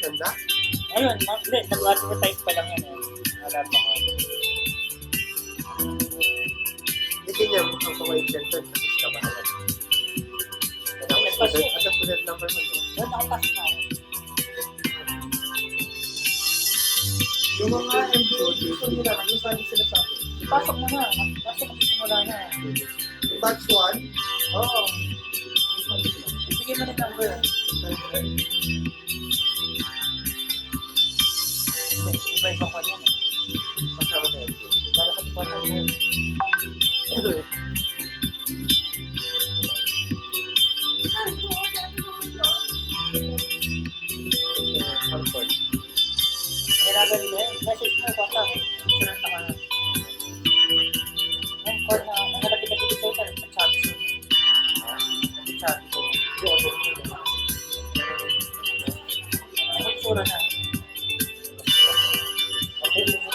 ganda? Ayun, hindi, nag-advertise pa lang yan. Wala pa ko. Hindi niya mukhang kawaii center kasi sa kabahalan. At ang student number mo doon. Doon nakapasok na ako. Yung mga MBA gusto nila, nagsasabi sila sa akin. Ipasok mo na. Pasok kasi simula na. Yung batch 1, Oo. Ibigay mo na number. Iba-iba ko yan. kasama na yun. Lalakad pa na yun. Concord. Kailangan nila eh. Message mo, baka. Sunod na ka na. Yung call na, nakalapit na dito sa nagsasabi ko. Nagsasabi ko. Ano yung sura na? Okay.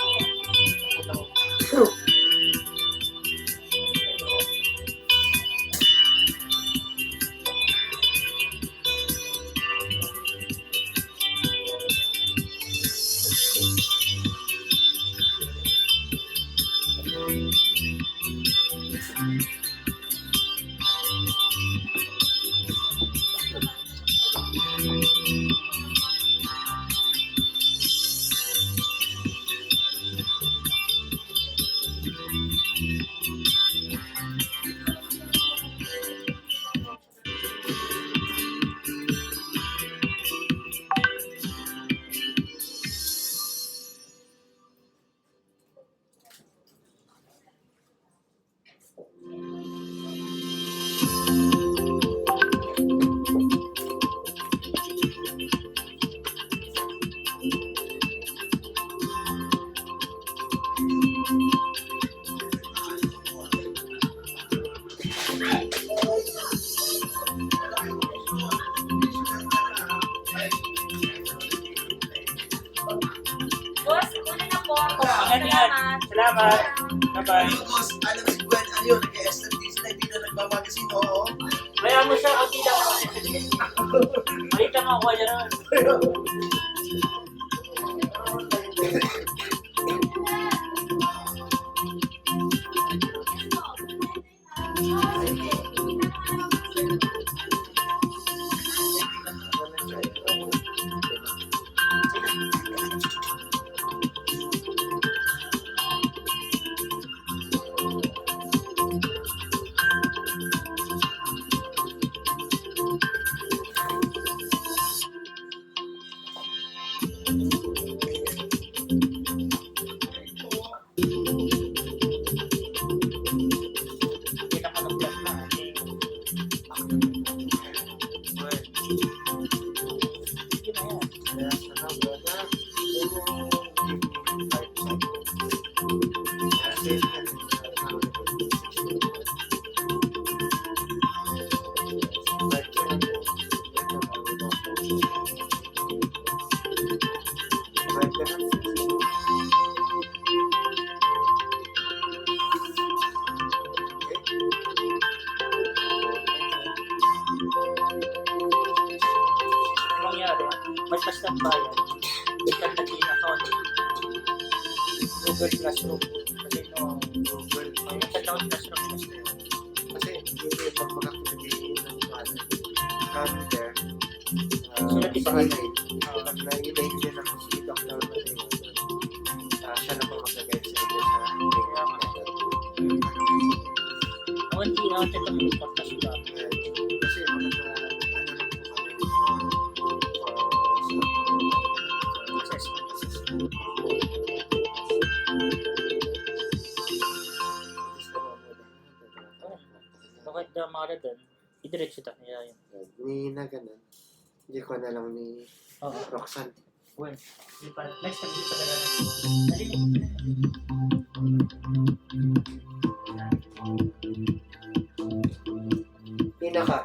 Boss, una na po. Salamat. Salamat. Bye-bye. Boss, alam mo si Gwen, ano yun? Nag-SMTC na hindi na nagmamagasin, oo. Kaya mo siya, hindi lang ako. Maliit lang ako yan. Magpas ng bayan, ikan na account Google Classroom. Kasi no, Google. may account Classroom. Kasi hindi yung magpapakapiliin ng kami there. Sulat iba ka na. Pag na-email niya ng si Dr. Mateo, siya na po mag-guide sa inyo sa Awan ito mo podcast ba? kasi ano lang po kami Bakit na mga doon, idiretso ta niya yun. ni na ganun. Hindi ko na lang ni Oo. Roxanne. Well, di pa, next time dito talaga. Dali Pinaka.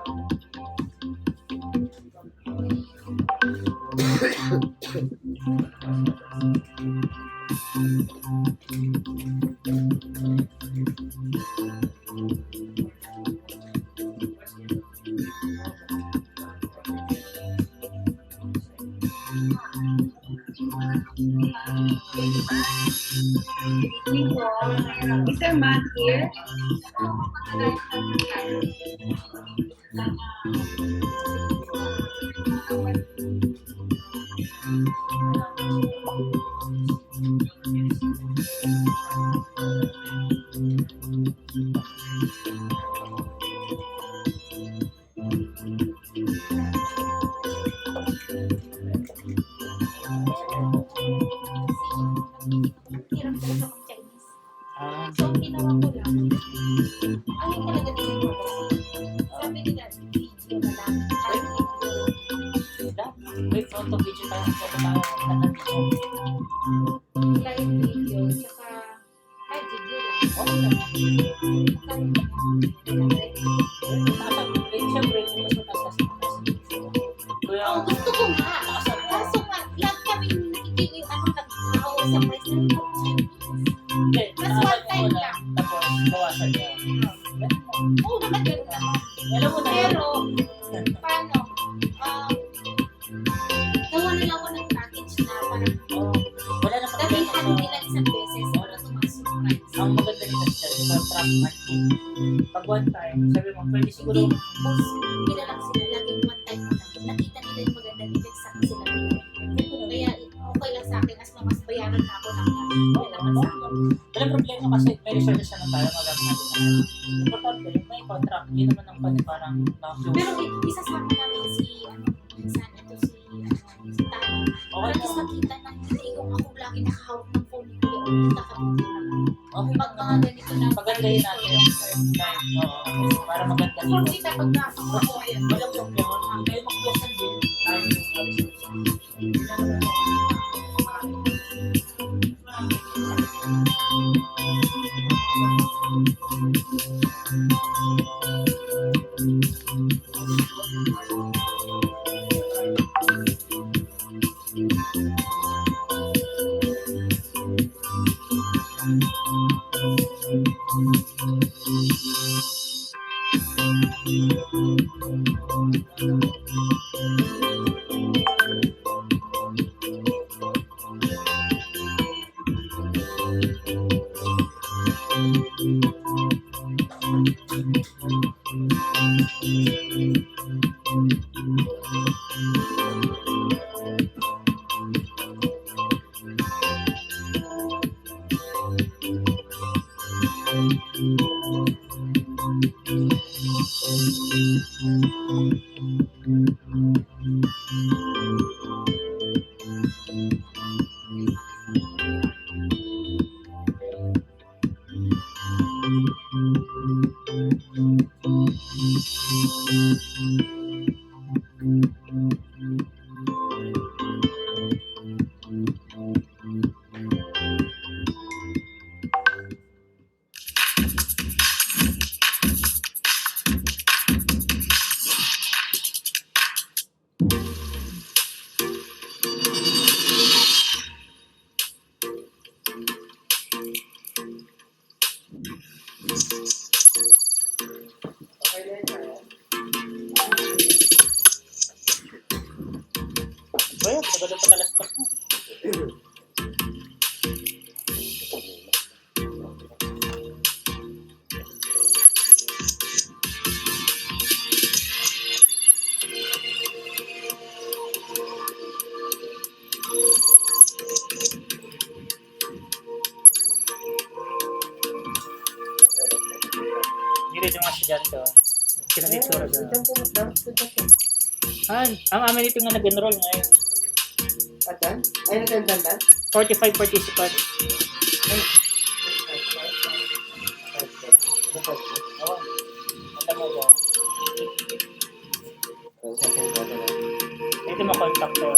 Is there mat here? Hirap talaga mag-Chinese. Ah, So, ang ginawa ko lang, ayun talaga din yung magazine. Sabi nila, video na lang. Live video. may photo video tayo. Photo tayo. Live video. Tsaka, live video lang. Okay lang. Siyempre, kung mas mataas na kuya, Oo, gusto ko nga. Kaso nga, lahat kami nakikinig, nag-aaway sa price na Chinese. hindi, Mas one time lang. Tapos, bawasan niya. Oo, naman ganun naman. Alam mo na yun. Pero, paano? Gawa na lang ako ng package na parang Oo. Wala na gabihan nila isang beses para tumasok price. Ang maganda rin kasi dyan, sa trap market. Pag one time, sabi mo, pwede siguro, Hindi, boss, kilala ko sila laging one time na lang. Nakita nila yung maganda nila sa sila. Kaya okay lang sa akin as long as bayaran na ako ng wala problema kasi may resources na tayo, magamit natin na. Importante, may contract, yun naman ang parang na-close. Pero isasama namin si, saan ito si Tano. Okay Para lang. nakita na hindi yung ako lagi nakahawak ng phone ni Kuya o nakabiti na lang. Okay Pag lang mga naman. ganito na Pagandahin natin. Oo, para maganda For dito. kita pag nakakawa ko ayan. Walang problema. Kaya mag-close ang deal. Tayo yung resources. Yun lang naman. Well, magaling pa talaspas mo. Hindi rin yung mga estudyante. Sila may tsura sa... Ang amin ito nga nag-enroll ngayon. Atan? Ay, natandan? 45 participants. Oo. Ang damo ba? Ito makontak ko.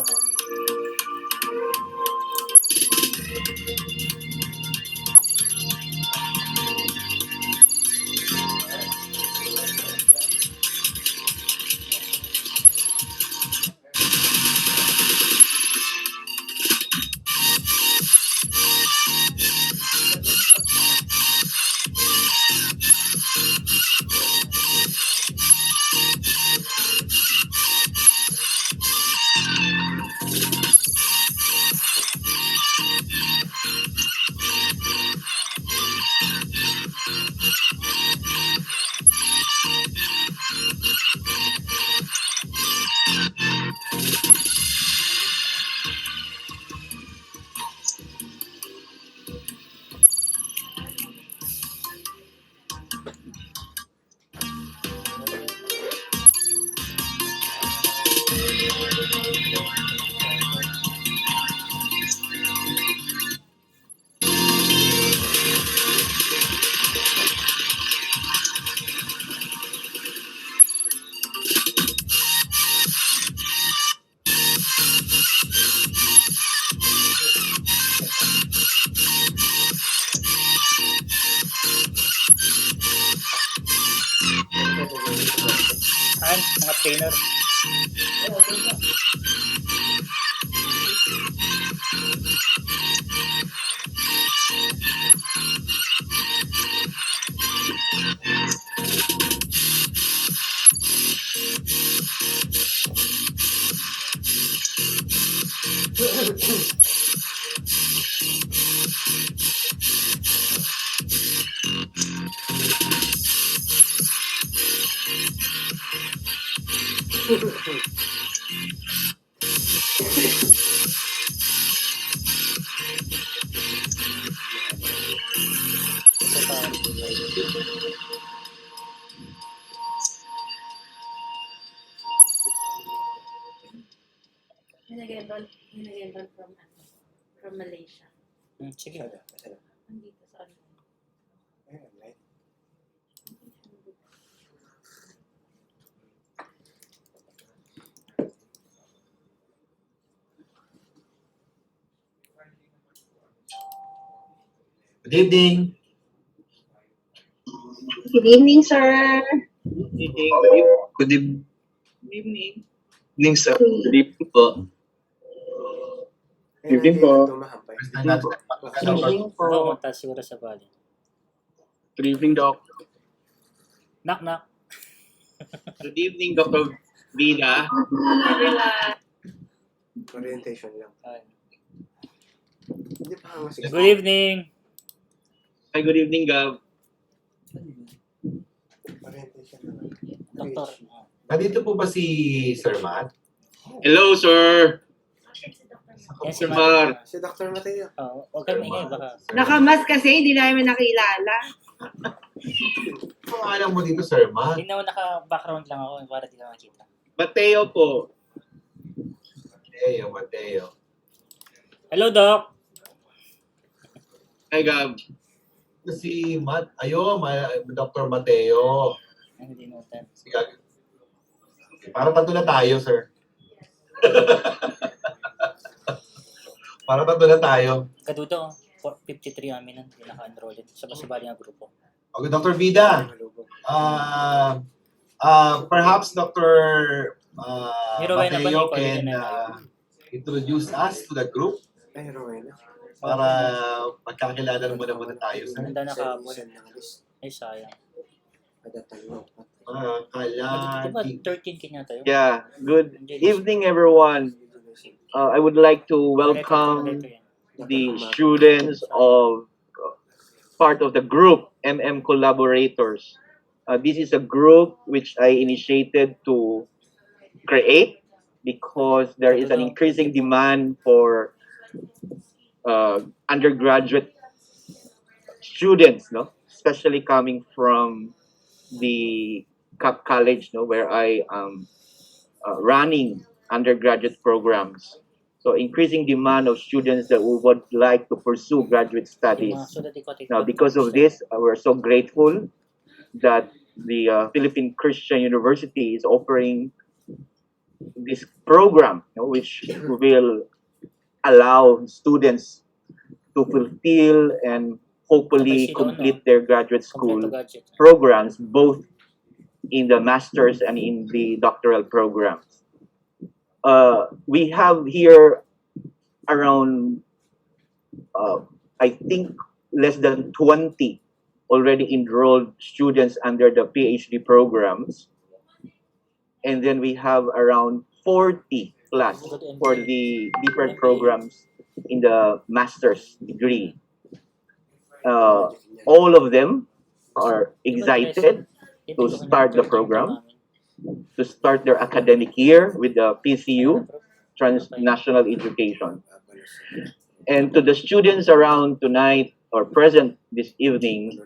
trainer. Ay, okay na. Ito pa. May nag-enroll from Malaysia. Sige. Nandito sa ano. Good evening. Good evening, sir. Good evening. Good evening, sir. Good evening po. Kaya Evening natin po. tumahampay. First time natin Evening Oo, po. mataas siguro sa bali. Good evening, Doc. Knock, knock. Good evening, Dr. Vida. Orientation lang. Ay. Hindi pa nga sige. Good evening. Hi, good evening, Gab. Orientation lang. Doktor. Nandito po ba si Sir Matt? Hello, sir. Yan si Mar. Mar. Si Dr. Mateo. Huwag kayo maingay. Baka. Nakamas kasi, hindi namin nakilala. Kung alam mo dito, Sir Matt. Hindi na naka-background lang ako para di ka makita. Mateo po. Mateo. Hello, Doc. Hi, Gab. Si Matt, Dr. Mateo. Ay, hindi nutan. Sige. Para tatlo na tayo, sir. Para tatlo na tayo. Kadudo, 53 amin ang pinaka-enroll din sa basibali ng grupo. Okay, Dr. Vida. Perhaps Dr. Rowena ba Mateo ni can Rowena? introduce us to the group Ay, Rowena. para magkakilala muna tayo, sir. Handa na kahapon. Send ng list. Ay, sayang. Padatanong. Kaya, Diba 13 kanya tayo? Yeah, good evening, everyone. I would like to welcome the students of part of the group, MM Collaborators. This is a group which I initiated to create because there is an increasing demand for undergraduate students, no, especially coming from the college, no, where I am running undergraduate programs. So increasing demand of students that would like to pursue graduate studies. Now, because of this, we're so grateful that the Philippine Christian University is offering this program, you know, which will allow students to fulfill and hopefully complete their graduate school programs, both in the master's and in the doctoral programs. We have here around, I think, less than 20 already enrolled students under the PhD programs. And then we have around 40 plus for the different programs in the master's degree. All of them are excited to start the program, to start their academic year with the PCU, Transnational Education. And to the students around tonight or present this evening,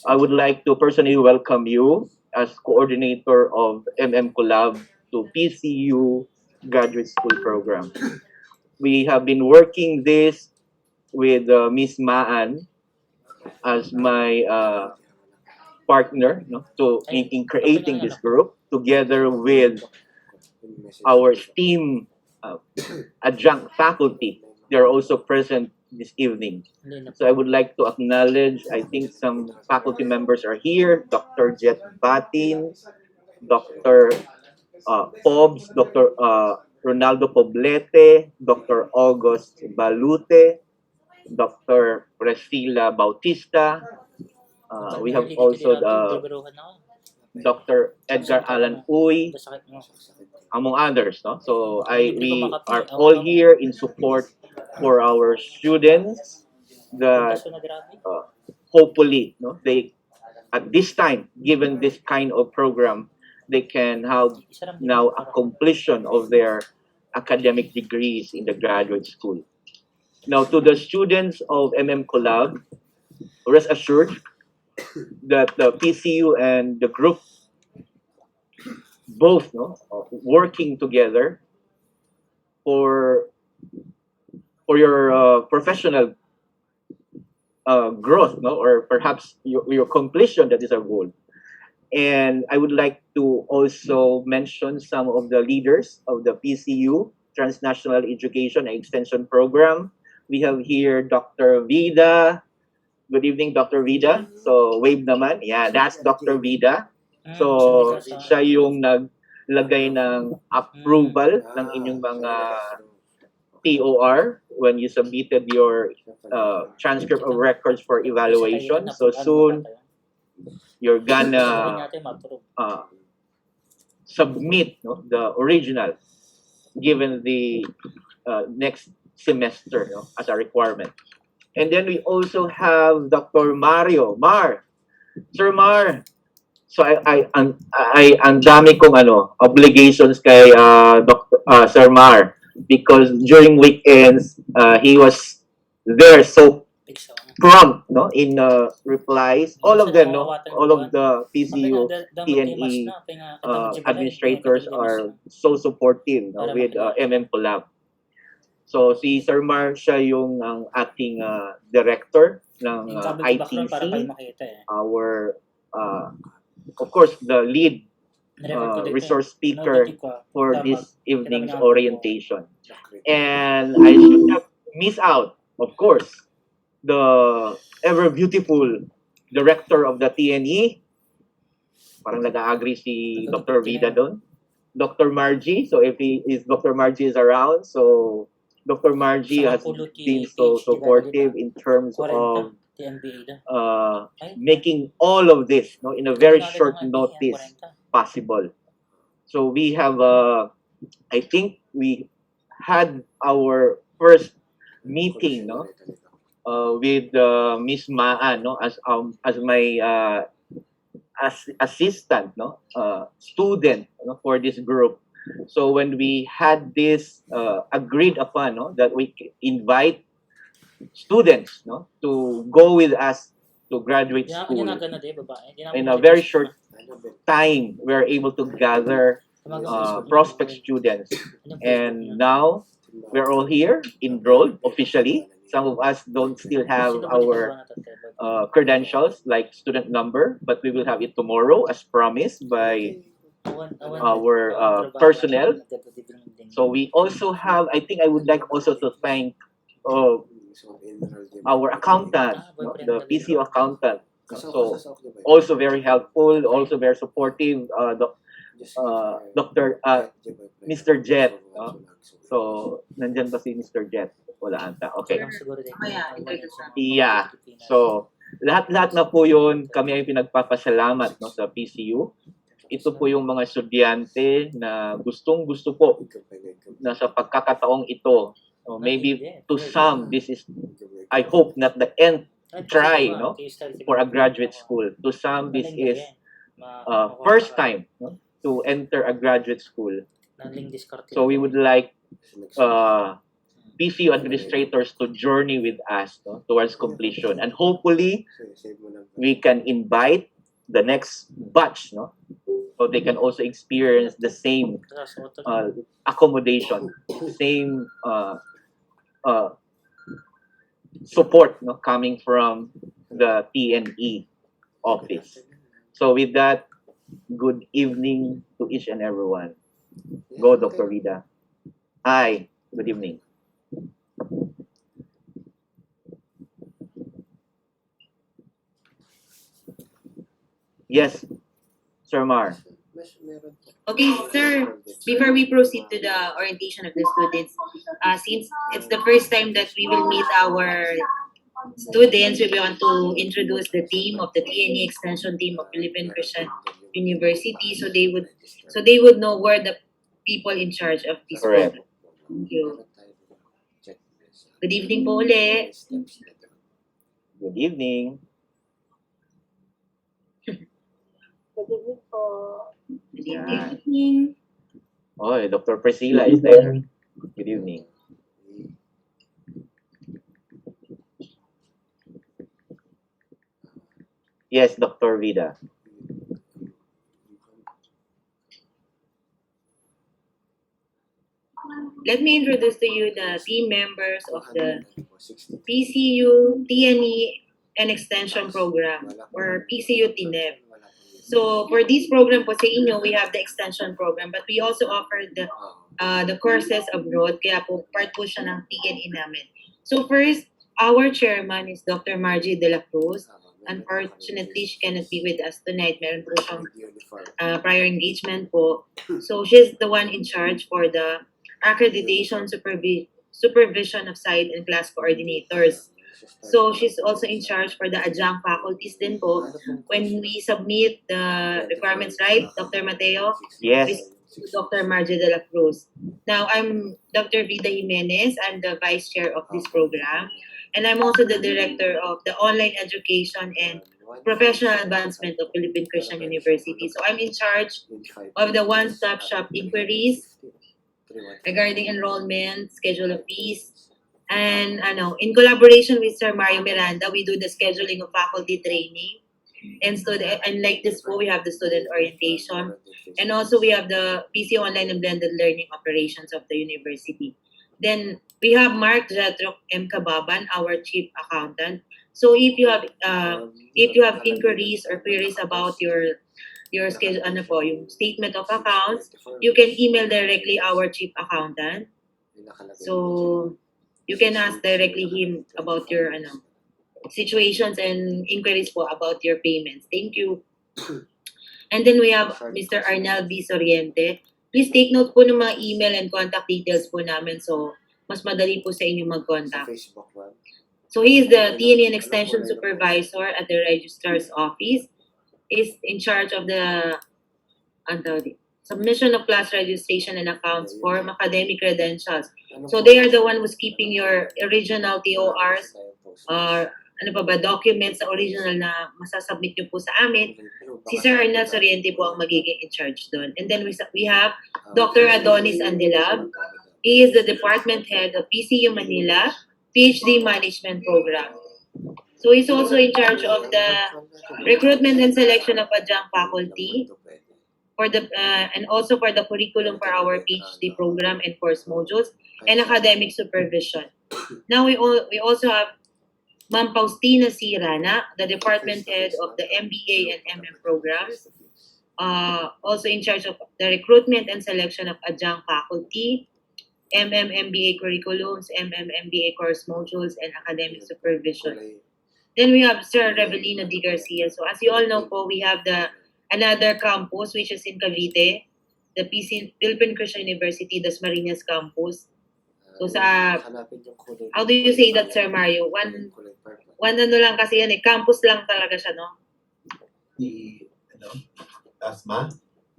I would like to personally welcome you as coordinator of MM Collab to PCU Graduate School Program. We have been working this with Miss Maan as my partner, no, in creating this group together with our esteemed adjunct faculty. They are also present this evening. So I would like to acknowledge, I think some faculty members are here, Dr. Jet Batin, Dr. Pobs, Dr. Ronaldo Poblete, Dr. August Balute, Dr. Priscilla Bautista. We have also the Dr. Edgar Allan Uy, among others. No? So we are all here in support for our students that hopefully they at this time, given this kind of program, they can have now a completion of their academic degrees in the graduate school. Now, to the students of Collab, rest assured that the PCU and the group both working together for your professional growth, or perhaps your completion. That is our goal. And I would like to also mention some of the leaders of the PCU, Transnational Education and Extension Program. We have here Dr. Vida. Good evening, Dr. Vida. So, wave naman. Yeah, that's Dr. Vida. So, siya yung naglagay ng approval ng inyong mga TOR when you submitted your transcript of records for evaluation. So, soon, you're gonna submit the original given the next semester as a requirement. And then we also have Dr. Mario. Sir Mar. So ang dami kong obligations kay Sir Mar because during weekends he was there so prompt in replies. All of them, all of the PCU, TNE administrators are so supportive with Collab. So si Sir Mar siya yung ang ating director ng ITC, our of course the lead resource speaker for this evening's orientation. And I should not miss out, of course, the ever beautiful director of the TNE. Parang nag-agree si Dr. Vida doon. Dr. Margie. So if Dr. Margie is around, so Dr. Margie has been so supportive in terms of making all of this in a very short notice possible. So we have, I think we had our first meeting with Miss Maan as my assistant student for this group. So when we had this agreed upon that we invite students to go with us to graduate school, in a very short time we are able to gather prospect students, and now we're all here enrolled officially. Some of us don't still have our credentials like student number, but we will have it tomorrow as promised by our personnel. So we also have, I think I would like also to thank our accountant, the PCU accountant. So also very helpful, also very supportive, Dr. Mr. Jet. So nandyan ba si Mr. Jet? Wala ata. Okay. Yeah. So lahat na po yun, kami ay pinagpapasalamat sa PCU. Ito po yung mga estudyante na gustong-gusto po na sa pagkakataong ito. Maybe to some, this is, I hope, not the end try for a graduate school. To some, this is first time to enter a graduate school. So we would like PCU administrators to journey with us towards completion. And hopefully, we can invite the next batch, so they can also experience the same accommodation, same support coming from the TNE office. So with that, good evening to each and everyone. Go, Dr. Vida. Hi, good evening. Yes, Sir Mar. Meron Okay, sir, before we proceed to the orientation of the students, since it's the first time that we will meet our students, we want to introduce the team of the TNE extension team of Philippine Christian University, so they would know where the people in charge of this Correct. program. Thank you. Good evening po uli. Good evening. Good evening. Oh, Dr. Priscilla is there. Good evening. Yes, Dr. Vida. Let me introduce to you the team members of the PCU, TNE, and Extension Program, or PCU TNEP. So for this program po sa inyo, we have the extension program, but we also offer the courses abroad, kaya po part po siya ng TNE namin. So first, our chairman is Dr. Margie De La Cruz. Unfortunately, she cannot be with us tonight. Meron po siyang prior engagement po. So she's the one in charge for the accreditation, supervision of site and class coordinators. So she's also in charge for the adjunct faculties din po. When we submit the requirements, right, Dr. Mateo? Yes. Dr. Margie De La Cruz. Now, I'm Dr. Vida Jimenez. I'm the vice chair of this program. And I'm also the director of the online education and professional advancement of Philippine Christian University. So I'm in charge of the one-stop shop inquiries regarding enrollment, schedule of fees, and in collaboration with Sir Mario Miranda, we do the scheduling of faculty training. And like this po, we have the student orientation. And also we have the PCU online and blended learning operations of the university. Then we have Mark Jetrok M. Kababan, our chief accountant. So if you have inquiries or queries about your schedule, yung statement of accounts, you can email directly our chief accountant. So you can ask directly him about your situations and inquiries po about your payments. Thank you. And then we have Mr. Arnel B. Soriente. Please take note po ng mga email and contact details po namin, so mas madali po sa inyo mag-contact. So he is the TNE and Extension Supervisor at the Registrar's Office. Is in charge of the submission of class registration and accounts form, academic credentials. So they are the one who's keeping your original TORs or documents sa original na masasubmit nyo po sa amin. Si Sir Arnel Soriente po ang magiging in charge doon. And then we have Dr. Adonis Andilab. He is the department head of PCU Manila PhD Management Program. So he's also in charge of the recruitment and selection of adjunct faculty for the and also for the curriculum for our PhD program and course modules and academic supervision. Now we also have Ma'am Faustina C. Rana, the department head of the MBA and MM programs, also in charge of the recruitment and selection of adjunct faculty, MBA curriculums, MBA course modules, and academic supervision. Then we have Sir Revelino D. Garcia. So as you all know po, we have another campus which is in Cavite, the Philippine Christian University, the Marinas campus. So how do you say that, Sir Mario? One lang kasi yan campus lang talaga siya, no? Asma?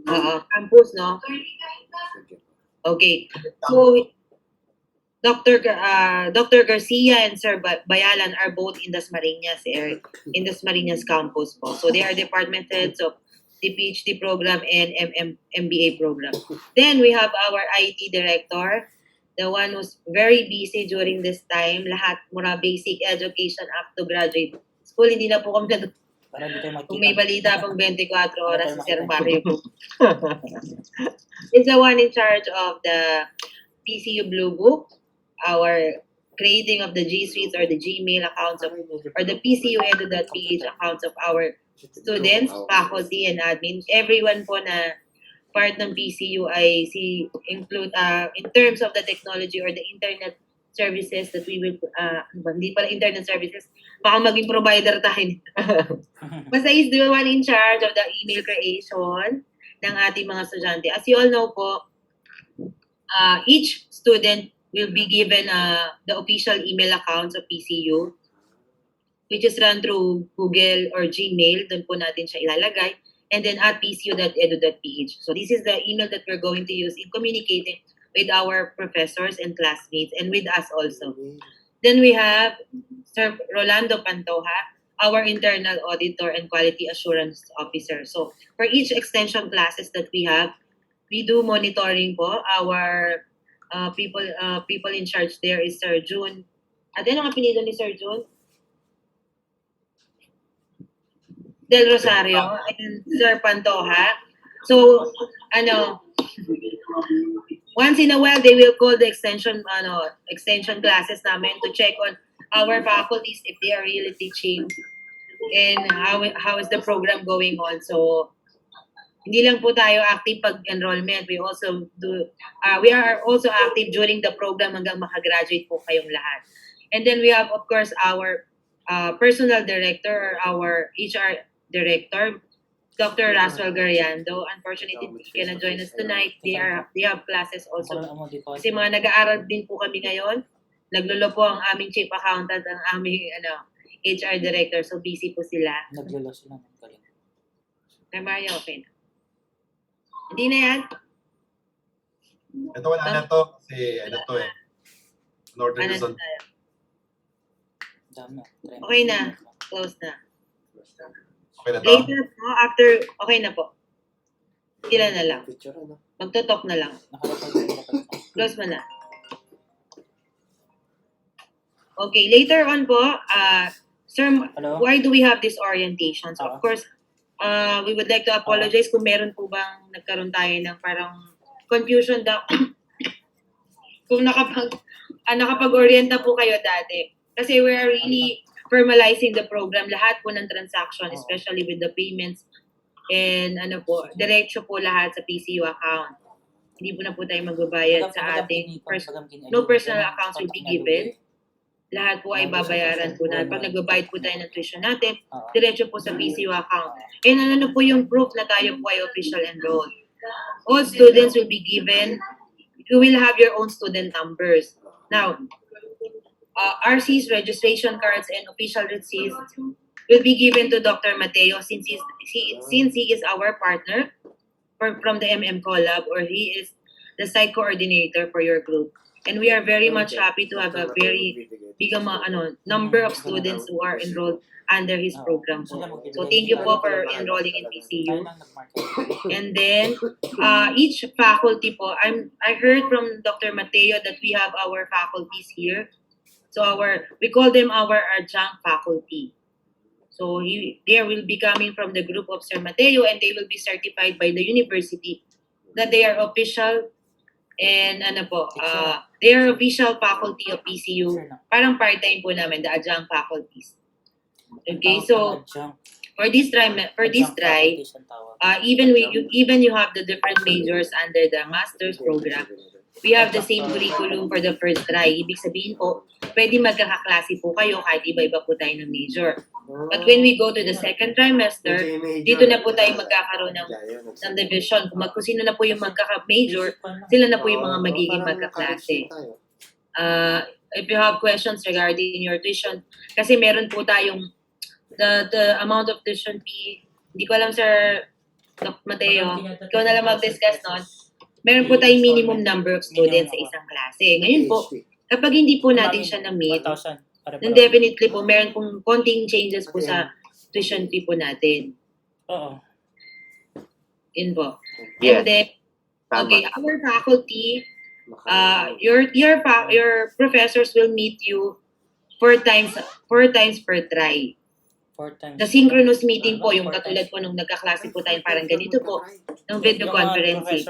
Campus, no? Okay. So Dr. Garcia and Sir Bayalan are both in the Marinas area, in the Marinas campus po. So they are department heads of the PhD program and MBA program. Then we have our IT director, the one who's very busy during this time. Lahat mula basic education up to graduate school. Hindi na po kami Para hindi tayo kung may makita. balita pang 24 oras si Sir Mario. Is the one in charge of the PCU Blue Book, our creating of the G Suites or the Gmail accounts of, or the PCU edu.ph accounts of our students, faculty, and admin. Everyone po na part ng PCU ay include in terms of the technology or the internet services that we will, hindi pala internet services, baka maging provider tayo nito. Basta is the one in charge of the email creation ng ating mga estudyante. As you all know po, each student will be given the official email accounts of PCU, which is run through Google or Gmail. Doon po natin siya ilalagay. And then at pcu.edu.ph. So this is the email that we're going to use in communicating with our professors and classmates and with us also. Then we have Sir Rolando Pantoja, our internal auditor and quality assurance officer. So for each extension classes that we have, we do monitoring po. Our people in charge there is Sir June. At ano ang apelido ni Sir June? Del Rosario and Sir Pantoja. So, once in a while, they will call the extension classes namin to check on our faculties if they are really teaching and how is the program going on. So, hindi lang po tayo active pag-enrollment. We are also active during the program hanggang makagraduate po kayong lahat. And then we have, of course, our personal director or our HR director, Dr. Raswell Gariando. Unfortunately, he cannot join us tonight. They have classes also. Kasi mga nag-aaral din po kami ngayon. Naglolo po ang aming chief accountant, ang aming HR director. So busy po sila. Naglolo sila. Kay Mario, okay na. Hindi na yan? Ito wala na to kasi Northern Ano Luzon. tayo? Dami. Okay na. Close na. Okay na to? Later po, after, okay na po. Sila na lang. Magtotalk na lang. Close mo na. Okay, later on po, sir, Hello? why do we have this orientation? So, of course, we would like to apologize kung meron po bang nagkaroon tayo ng parang confusion daw. Kung nakapag-orienta po kayo dati. Kasi we are really formalizing the program. Lahat po ng transaction, especially with the payments and diretso po lahat sa PCU account. Hindi po na po tayo magbabayad sa ating no personal accounts will be given. Lahat po ay babayaran po na. Pag nagbabayad po tayo ng tuition natin, diretso po sa PCU account. And ano po yung proof na tayo po ay official enrolled? All students will be given, you will have your own student numbers. Now, RC's registration cards and official receipts will be given to Dr. Mateo since he is our partner from the Collab, or he is the site coordinator for your group. And we are very much happy to have a very big number of students who are enrolled under his program po. So thank you po for enrolling in PCU. And then each faculty po, I heard from Dr. Mateo that we have our faculties here. So we call them our adjunct faculty. So they will be coming from the group of Sir Mateo, and they will be certified by the university that they are official and they are official faculty of PCU. Parang part-time po namin, the adjunct faculties. Okay, so for this try, even you have the different majors under the master's program, we have the same curriculum for the first try. Ibig sabihin po, pwede magkakaklase po kayo kahit iba-iba po tayo ng major. But when we go to the second trimester, dito na po tayo magkakaroon ng division. Kung sino na po yung magkaka-major, sila na po yung mga magiging magkaklase. If you have questions regarding your tuition, kasi meron po tayong the amount of tuition fee, hindi ko alam, Sir Dr. Mateo, ikaw na lang mag-discuss nun. Meron po tayong minimum number of students sa isang klase. Ngayon po, kapag hindi po natin siya na-meet, then definitely po, meron pong konting changes po sa tuition fee po natin. Oo. Yun po. Yes. And then, okay, our faculty, your professors will meet you four times per try. 4 times. The synchronous meeting po, yung katulad po nung nagkaklase po tayo, parang ganito po, ng video conferencing.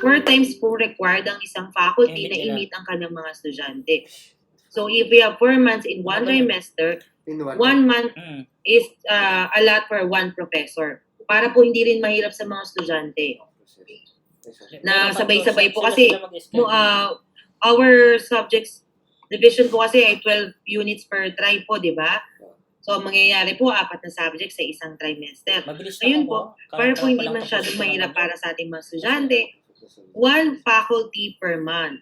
4 times po required ang isang faculty na i-meet ang kanyang mga estudyante. So if we have 4 months in one trimester, 1 month is a lot for one professor. Para po hindi rin mahirap sa mga estudyante. Na sabay-sabay po kasi our subjects division po kasi ay 12 units per try po, di ba? So, ang mangyayari po, 4 na subject sa isang trimester. Mabilis Ayun lang po, ako. para po hindi Palang masyadong tapos ko mahirap naman. para sa ating mga estudyante, 1 faculty per month.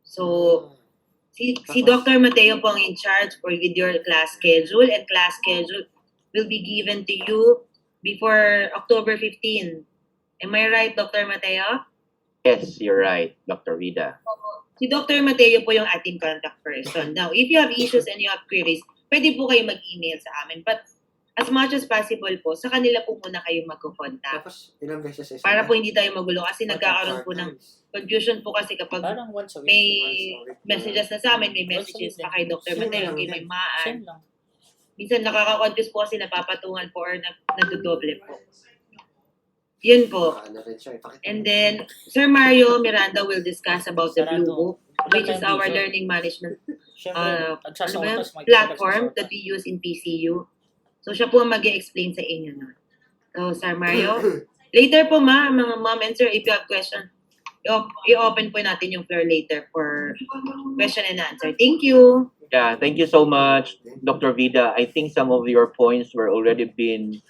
So, si Dr. Mateo po ang in charge for with your class schedule, and class schedule will be given to you before October 15. Am I right, Dr. Mateo? Yes, you're right, Dr. Vida. Si Dr. Mateo po yung ating contact person. Now, if you have issues and you have queries, pwede po kayo mag-email sa amin. But as much as possible po, sa kanila po muna kayo mag-contact. Tapos, ilang beses sa isang Para po hindi tayo magulo kasi nagkakaroon po ng confusion po kasi kapag Parang once a week. may messages na sa amin, may messages pa kay Dr. Sino Mateo, lang kay yan? may maan. Same lang. Minsan nakaka-confuse po kasi napapatungan po or nagdodoble po. Yun po. Ano rin siya, ipakita mo. And then, Sir Mario Miranda will discuss about the Blue Sarado. Book, which is our learning management Siyempre, ano ba, platform that we use in PCU. So, siya po ang mag-explain sa inyo nun. So, Sir Mario, later po mga ma'am and sir, if you have question, i-open po natin yung floor later for question and answer. Thank you. Yeah, thank you so much, Dr. Vida. I think some of your points were already been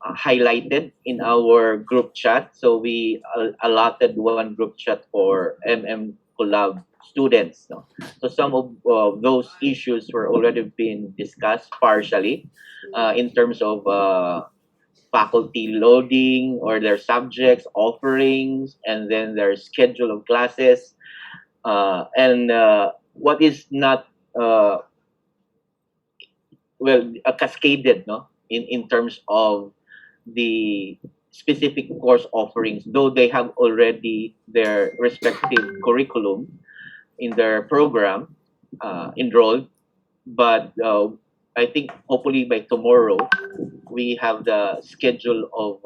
highlighted in our group chat. So we allotted one group chat for Collab students. No? So some of those issues were already been discussed partially in terms of faculty loading or their subjects, offerings, and then their schedule of classes. And what is not cascaded, no, in terms of the specific course offerings, though they have already their respective curriculum in their program enrolled, but I think hopefully by tomorrow we have the schedule of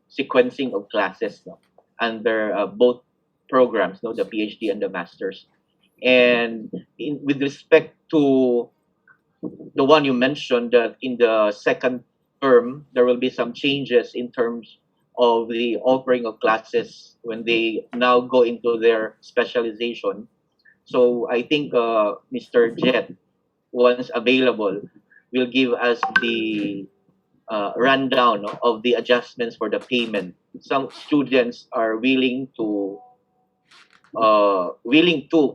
sequencing of classes, no, under both programs, no, the PhD and the masters. And with respect to the one you mentioned, that in the second term there will be some changes in terms of the offering of classes when they now go into their specialization. So I think Mr. Jet, once available, will give us the rundown, no, of the adjustments for the payment. Some students are willing to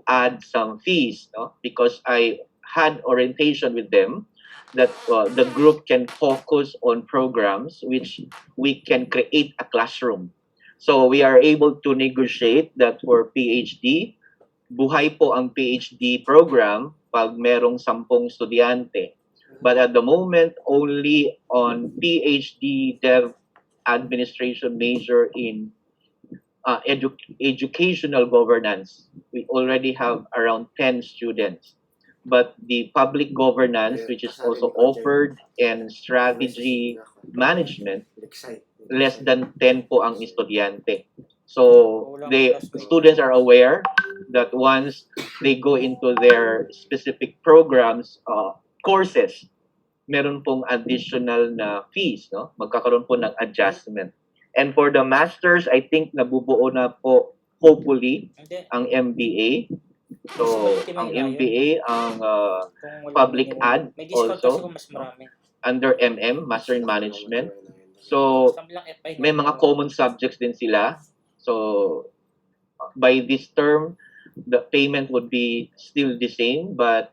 add some fees, no, because I had orientation with them that the group can focus on programs which we can create a classroom. So we are able to negotiate that for PhD, buhay po ang PhD program pag merong 10 estudyante. But at the moment, only on PhD Dev Administration major in educational governance, we already have around 10 students. But the public governance, which is also offered, and strategy management, less than 10 po ang estudyante. So the students are aware that once they go into their specific programs, courses, meron pong additional na fees, no? Magkakaroon po ng adjustment. And for the masters, I think nabubuo na po hopefully ang MBA. So ang MBA, ang public ad may discount kasi also kung mas marami. under MM, Master in Management. So may mga common subjects din sila. So by this term, the payment would be still the same, but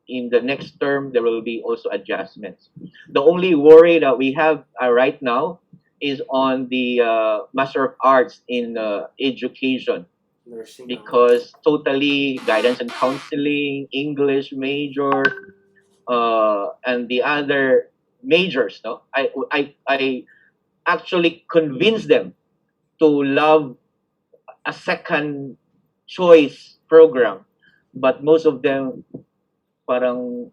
in the next term, there will be also adjustments. The only worry that we have right now is on the Master of Arts in Education, because totally guidance and counseling, English major, and the other majors, no, I actually convinced them to love a second choice program, but most of them parang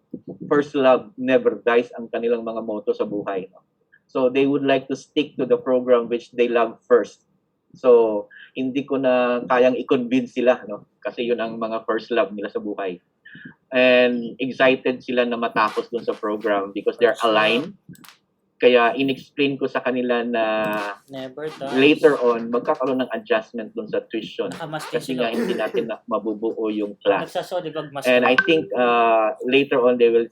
first love never dies ang kanilang mga motto sa buhay, no? So they would like to stick to the program which they love first. So hindi ko na kayang i-convince sila, no, kasi yun ang mga first love nila sa buhay. And excited sila na matapos dun sa program because they're aligned Kaya inexplain ko sa kanila na Never done. later on, magkakaroon ng adjustment dun sa tuition. Nakamastic Kasi sila. nga hindi natin mabubuo yung class. Nagsasolibag mas. And I think later on they will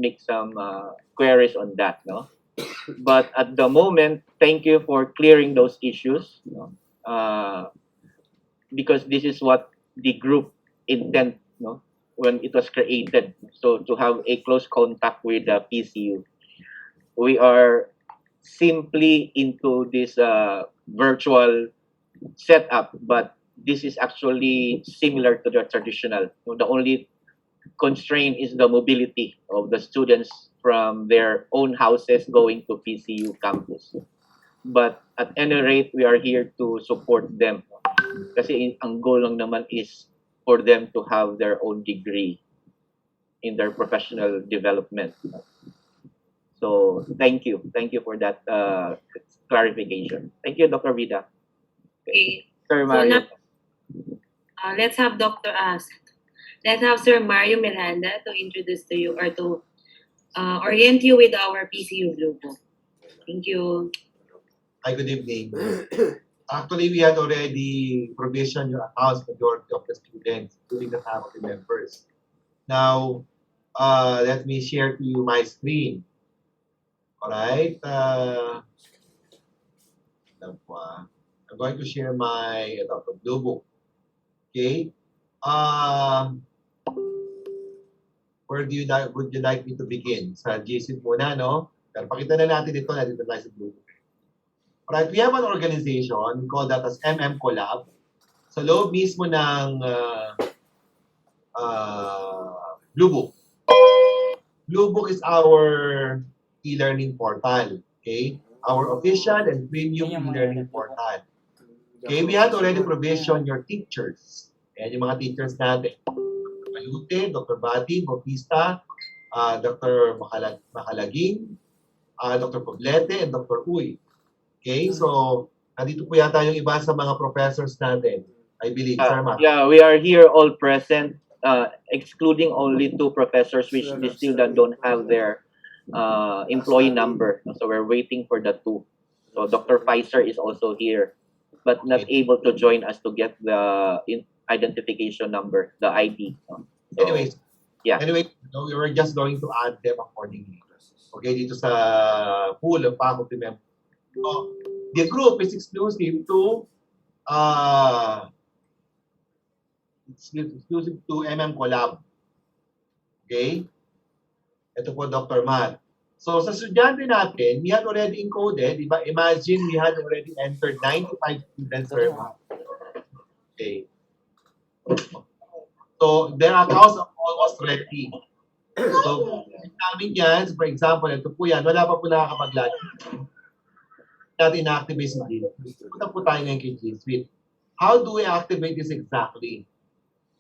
make some queries on that, no? But at the moment, thank you for clearing those issues, no? Because this is what the group intent, no, when it was created. So to have a close contact with the PCU. We are simply into this virtual setup, but this is actually similar to the traditional. The only constraint is the mobility of the students from their own houses going to PCU campus. But at any rate, we are here to support them. Kasi ang goal lang naman is for them to have their own degree in their professional development. So thank you for that clarification. Thank you, Dr. Vida. Okay. Sir So Mario. now, let's have let's have Sir Mario Miranda to introduce to you or to orient you with our PCU Blue Book. Thank you. Hi, good evening. Actually, we had already provisioned your accounts majority of the students, including the faculty members. Now, let me share to you my screen. Alright. I'm going to share my Blue Book. Okay. Where would you like me to begin? Sa GC muna, no? Pero pakita na natin ito, nandito tayo sa Blue Book. Alright, we have an organization, we call that as MM Collab. Sa loob mismo ng Blue Book. Blue Book is our e-learning portal. Okay? Our official and premium e-learning portal. Okay, we had already provisioned your teachers. Ayan yung mga teachers natin. Dr. Malute, Dr. Batin, Bautista, Dr. Makalaging, Dr. Poblete, and Dr. Uy. Okay, so nandito po yata yung iba sa mga professors natin. I believe, Sir Mark. Yeah, we are here all present, excluding only 2 professors which they still don't have their employee number. So we're waiting for the 2. So Dr. Pfizer is also here, but not able to join us to get the identification number, the ID. So, Anyways, yeah. Anyway, we were just going to add them accordingly. Okay, dito sa pool of faculty members. So, the group is exclusive to MM Collab. Okay? Ito po, Dr. Matt. So, sa estudyante natin, we had already encoded, diba? Imagine we had already entered 95 students per month. Okay. So, their accounts are almost ready. So, namin yan, for example, ito po yan, wala pa po nakakapag-login. Natin na-activate sa G Suite. Punta po tayo ngayon kay G Suite. How do we activate this exactly?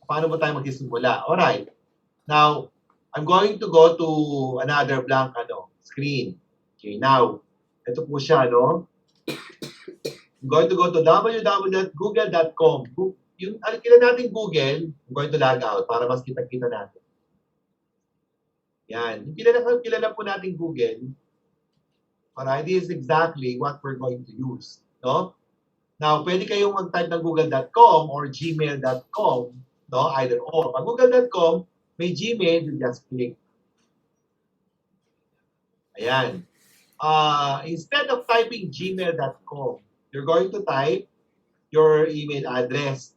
Paano po tayo magsisimula? Alright. Now, I'm going to go to another blank screen. Okay, now, ito po siya, no? I'm going to go to www.google.com. Yung kailan natin Google, I'm going to log out para mas kita-kita natin. Yan. Yung kilala po natin Google, alright, this is exactly what we're going to use. No? Now, pwede kayong mag-type ng google.com or gmail.com, no? Either or. Pag google.com, may Gmail, you just click. Ayan. Instead of typing gmail.com, you're going to type your email address.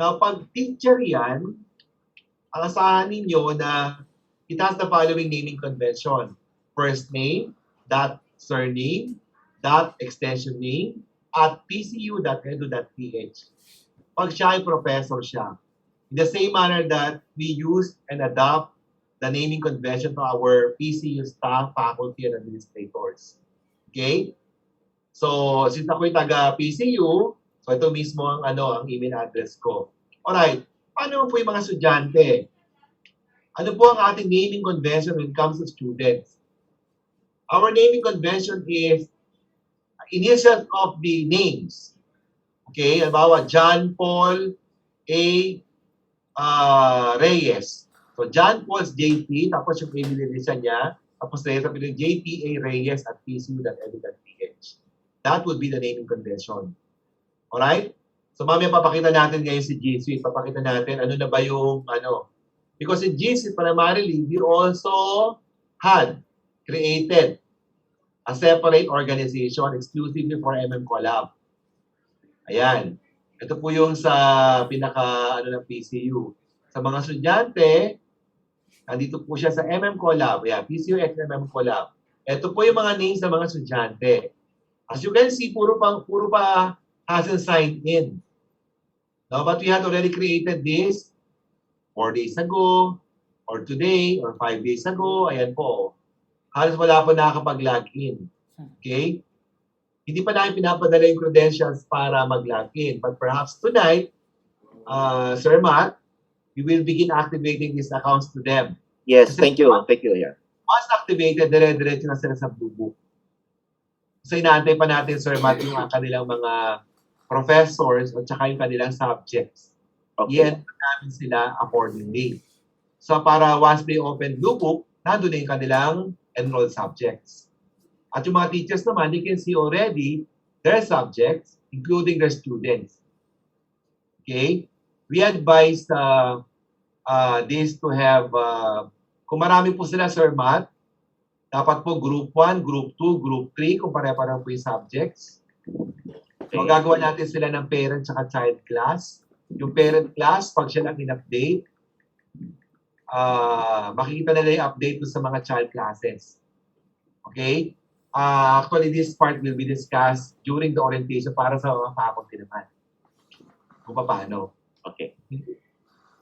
Now, pag teacher yan, ang asahan ninyo na it has the following naming convention. First name, dot surname, dot extension name, at pcu.edu.ph. Pag siya ay professor siya. In the same manner that we use and adopt the naming convention to our PCU staff, faculty, and administrators. Okay? So, since ako'y taga-PCU, so ito mismo ang email address ko. Alright, paano po yung mga estudyante? Ano po ang ating naming convention when it comes to students? Our naming convention is initials of the names. Okay, halimbawa, John Paul A. Reyes. So, John Paul's JP, tapos yung email address niya, tapos sabihin JPA Reyes at PCU.edu.ph. That would be the naming convention. Alright? So mamaya papakita natin ngayon si G Suite. Papakita natin ano na ba yung ano. Because in G Suite, primarily, we also had created a separate organization exclusively for Collab. Ayan. Ito po yung sa pinaka ng PCU. Sa mga estudyante, nandito po siya sa Collab. Ayan, PCU x Collab. Ito po yung mga names ng mga estudyante. As you can see, puro pa hasn't signed in. No, but we had already created this 4 days ago, or today, or 5 days ago. Ayan po. Halos wala po nakakapag-login. Okay? Hindi pa namin pinapadala yung credentials para mag-login. But perhaps tonight, Sir Matt, you will begin activating these accounts to them. Yes, thank you. Thank you, yeah. Once activated, dire-diretso na sila sa Blue Book. So inaantay pa natin, Sir Matt, yung kanilang mga professors at saka yung kanilang subjects. Okay. Yan namin sila accordingly. So para once they open Blue Book, nandun na yung kanilang enrolled subjects. At yung mga teachers naman, they can see already their subjects, including their students. Okay? We advise this to have, kung marami po sila, Sir Matt, dapat po Group 1, Group 2, Group 3, kung pare-pareho po yung subjects. So, gagawa natin sila ng parent at child class. Yung parent class, pag siya lang in-update, makikita nila yung update sa mga child classes. Okay? Actually, this part will be discussed during the orientation para sa mga faculty naman. Kung paano. Okay.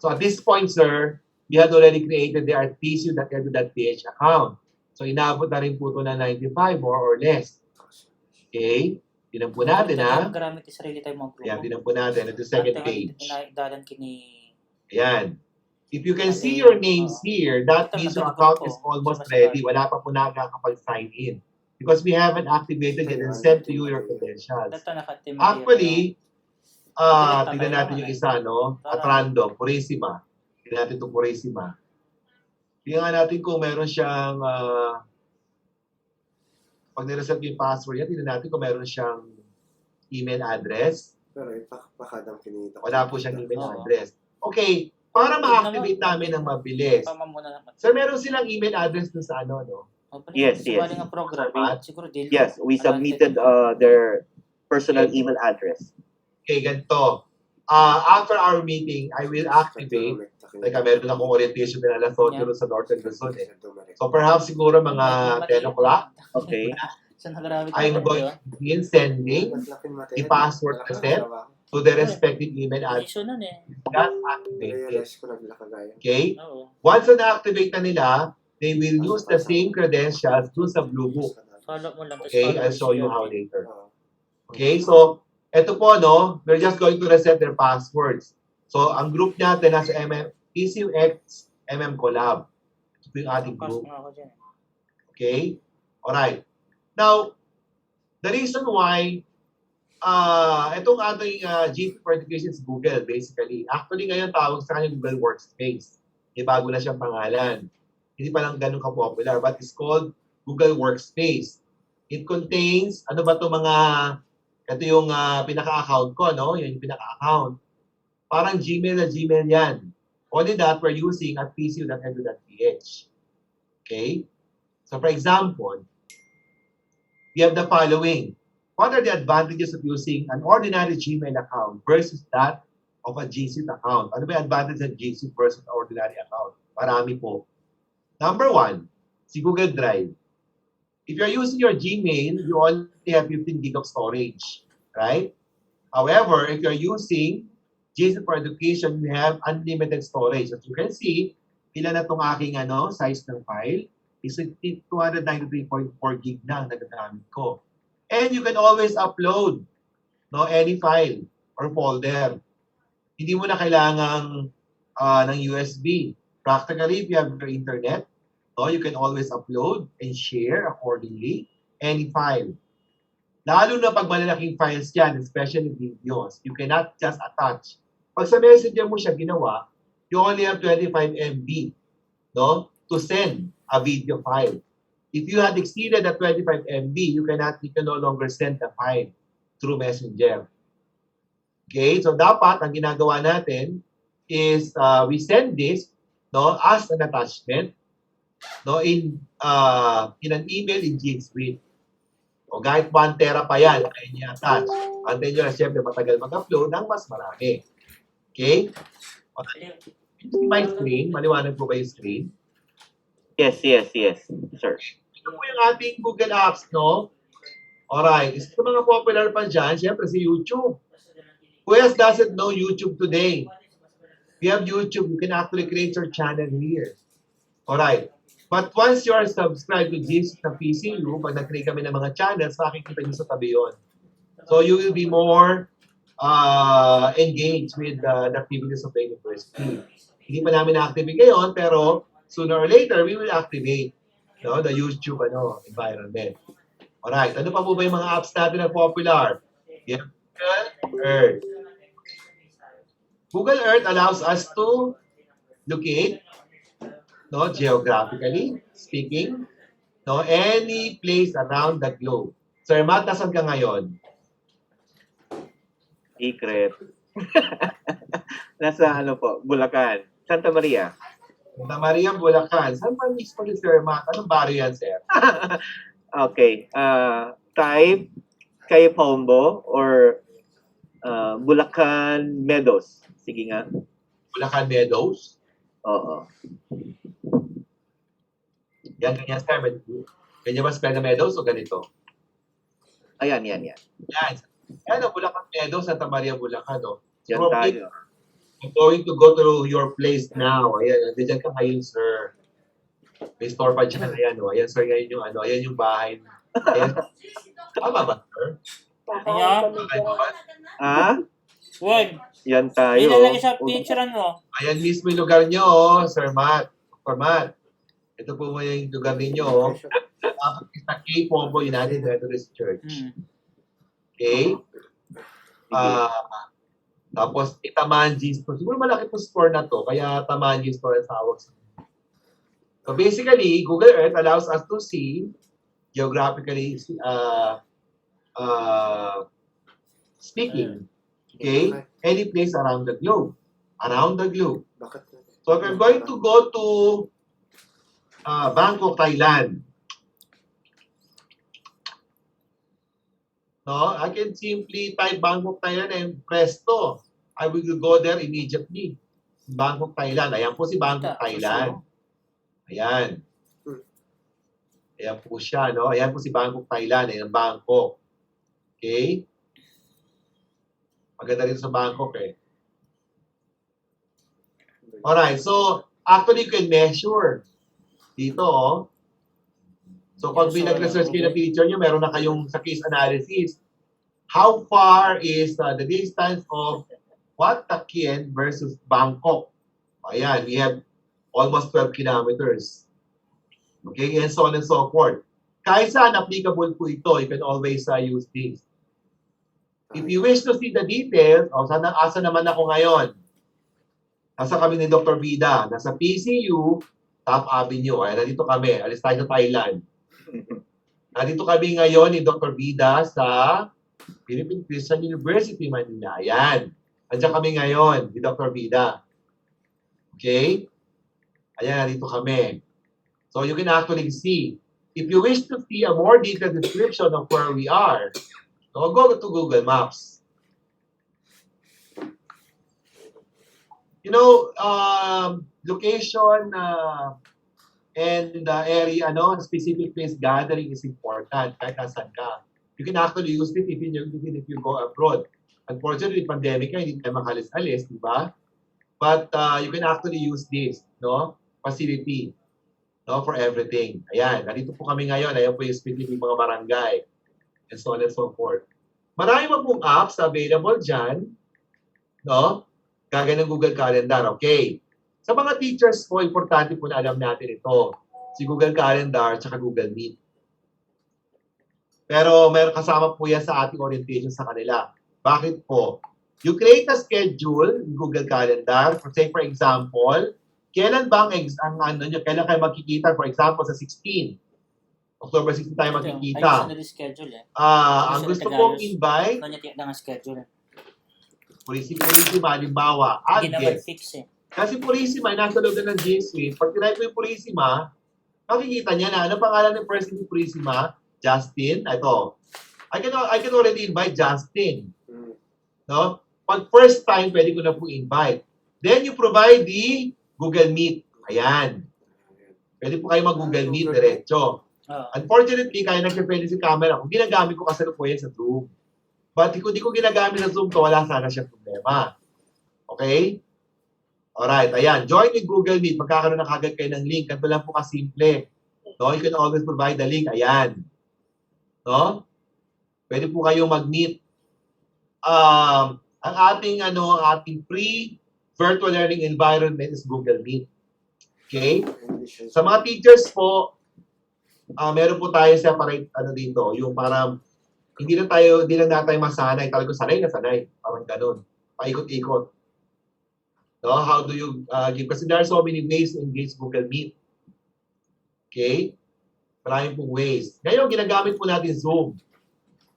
So at this point, sir, we had already created the PCU.edu.ph account. So inabot na rin po ito na 95 or less. Okay? Tinan po natin, ha? Gamit Israeli tayo mga grupo. Ayan, tinan po natin. Ito second page. Dalan kini... Ayan. If you can see your names here, that means your account is almost ready. Wala pa po nakakapag-sign in. Because we haven't activated it and sent to you your credentials. Actually, tignan natin yung isa, no? At random, Purisima. Tignan natin itong Purisima. Tignan natin kung meron siyang, pag nireset yung password niya, tignan natin kung meron siyang email address. Pero pakadam kinita. Wala po siyang email address. Okay, para ma-activate namin ng mabilis. Sir, meron silang email address dun sa ano, no? Yes, yes. Siguro Yes, we submitted their personal email address. Okay, ganito. After our meeting, I will activate. Teka, meron akong orientation din alas 8 sa Northern Luzon. So perhaps siguro mga 10 o'clock. Okay. I'm going to begin sending the password reset to the respective email address. That's activated. Okay? Once na-activate na nila, they will use the same credentials to sa Blue Book. Okay? I'll show you how later. Okay? So, eto po, no? We're just going to reset their passwords. So, ang group natin nasa PCUX Collab. Ito po yung ating group. Okay? Alright. Now, the reason why itong ating GP for Education is Google, basically. Actually, ngayon tawag sa kanya Google Workspace. May bago na siyang pangalan. Hindi pa lang ganun ka-popular, but it's called Google Workspace. It contains, ano ba ito mga, ito yung pinaka-account ko, no? Yung pinaka-account. Parang Gmail na Gmail yan. Only that we're using at pcu.edu.ph. Okay? So for example, we have the following. What are the advantages of using an ordinary Gmail account versus that of a G Suite account? Ano ba yung advantage ng G Suite versus ordinary account? Marami po. Number 1, si Google Drive. If you're using your Gmail, you only have 15 gig of storage, right? However, if you're using G Suite for Education, you have unlimited storage. As you can see, ilan na itong aking size ng file? Is 293.4 gig na ang nagagamit ko. And you can always upload any file or folder. Hindi mo na kailangang ng USB. Practically, if you have your internet, you can always upload and share accordingly any file. Lalo na pag malalaking files yan, especially videos, you cannot just attach. Pag sa messenger mo siya ginawa, you only have 25 MB to send a video file. If you had exceeded the 25 MB, you can no longer send the file through Messenger. Okay? So dapat ang ginagawa natin is we send this as an attachment in an email in G Suite. O kahit 1 tera pa yan, kaya niya attach. Antayin nyo na siyempre matagal mag-upload ng mas marami. Okay? My screen, maliwanag po ba yung screen? Yes, sir. Ito po yung ating Google Apps, no? Alright. Isa sa mga popular pa dyan, siyempre si YouTube. Who else doesn't know YouTube today? If you have YouTube, you can actually create your channel here. Alright. But once you are subscribed to this sa PCU, pag nag-create kami ng mga channels, makikita nyo sa tabi yun. So you will be more engaged with the activities of the university. Hindi pa namin na-activate ngayon, pero sooner or later, we will activate the YouTube environment. Alright, ano pa po ba yung mga apps natin na popular? Yeah. Google Earth. Google Earth allows us to locate, geographically speaking, any place around the globe. Sir Matt, nasan ka ngayon? Secret. Nasa Bulacan. Santa Maria. Santa Maria, Bulacan. Saan pa mismo ni Sir Matt? Anong barrio yan, sir? Okay. Type kay Pombo or Bulacan Meadows. Sige nga. Bulacan Meadows? Oo. Yan, ganyan, sir. Ganyan ba spell na Meadows o ganito? Ayan. Yan. Yan, Bulacan Meadows, Santa Maria, Bulacan. Yan So, tayo. I'm going to go to your place now. Ayan, nandiyan ka ngayon, sir. May store pa dyan. Ayan, Ayan, sir, ayan yung bahay. Ayan. Tama ba, sir? Ayan. Ah? Wag. Yan tayo. Yun na lang sa picturean mo. Ayan mismo yung lugar nyo, Sir Matt. Sir Matt. Ito po mo yung lugar ninyo. Sa K Pombo United Methodist Church. Okay? Tapos, Itamanji Store. Siguro malaki po store na to, kaya Tamanji Store ang tawag sa. So basically, Google Earth allows us to see geographically speaking, any place around the globe. Around the globe. So if I'm going to go to Bangkok, Thailand, I can simply type Bangkok, Thailand and presto. I will go there immediately. Bangkok, Thailand. Ayan po si Bangkok, Thailand. Ayan. Ayan po siya, Ayan po si Bangkok, Thailand. Ayan, Bangkok. Okay? Maganda rin sa Bangkok, Alright, so, actually, you can measure. Dito, So, pag nag-research kayo ng picture nyo, meron na kayong sa case analysis. How far is the distance of Wat Takien versus Bangkok? Ayan, we have almost 12 kilometers. Okay, and so on and so forth. Kahit saan applicable po ito, you can always use this. If you wish to see the details, asa naman ako ngayon? Nasa kami ni Dr. Vida, nasa PCU, Top Avenue. Ayan, nandito kami, alis tayo sa Thailand. Nandito kami ngayon ni Dr. Vida sa Philippine Christian University, Manila. Ayan. Andiyan kami ngayon ni Dr. Vida. Okay? Ayan, nandito kami. So you can actually see. If you wish to see a more detailed description of where we are, so go to Google Maps. You know, location and area, specific place gathering is important kahit nasan ka. You can actually use it even if you go abroad. Unfortunately, pandemic hindi tayo makalis-alis, di ba? But you can actually use this, facility, for everything. Ayan, nandito po kami ngayon. Ayan po yung specific mga barangay and so on and so forth. Marami pa pong apps available dyan, Gagaya ng Google Calendar, okay? Sa mga teachers po, importante po na alam natin ito. Si Google Calendar at Google Meet. Pero meron kasama po yan sa ating orientation sa kanila. Bakit po? You create a schedule in Google Calendar. For example, kailan ba kailan kayo magkikita? For example, sa 16. October 16 tayo Ayos magkikita. na rin schedule eh. Ang Ayos gusto na kong Tagayos. invite, Kanya tiyak na nga schedule. Purisima, halimbawa, Hindi naman guest. fix eh. Kasi Purisima, nasa loob na ng G Suite. Pag tinay ko yung Purisima, makikita niya na. Ano pangalan ng person ni Purisima? Justin. Ito. I can already invite Justin. No? Pag first time, pwede ko na po invite. Then you provide the Google Meet. Ayan. Pwede po kayo mag-Google Meet diretso. Unfortunately, kaya nagpe-pwede si camera. Kung ginagamit ko kasalukuyan sa Zoom. But kung di ko ginagamit sa Zoom to, wala sana siyang problema. Okay? Alright, ayan. Join with Google Meet. Magkakaroon na kagad kayo ng link. Ganito lang po kasimple. No? You can always provide the link. Ayan. No? Pwede po kayong mag-meet. Ang ating free virtual learning environment is Google Meet. Okay? Sa mga teachers po, meron po tayo separate dito, yung parang hindi lang natin masanay, talagang sanay na sanay, parang ganun, paikot-ikot. No? How do you give? Kasi there are so many ways to engage Google Meet. Okay? Maraming pong ways. Ngayon, ginagamit po natin Zoom.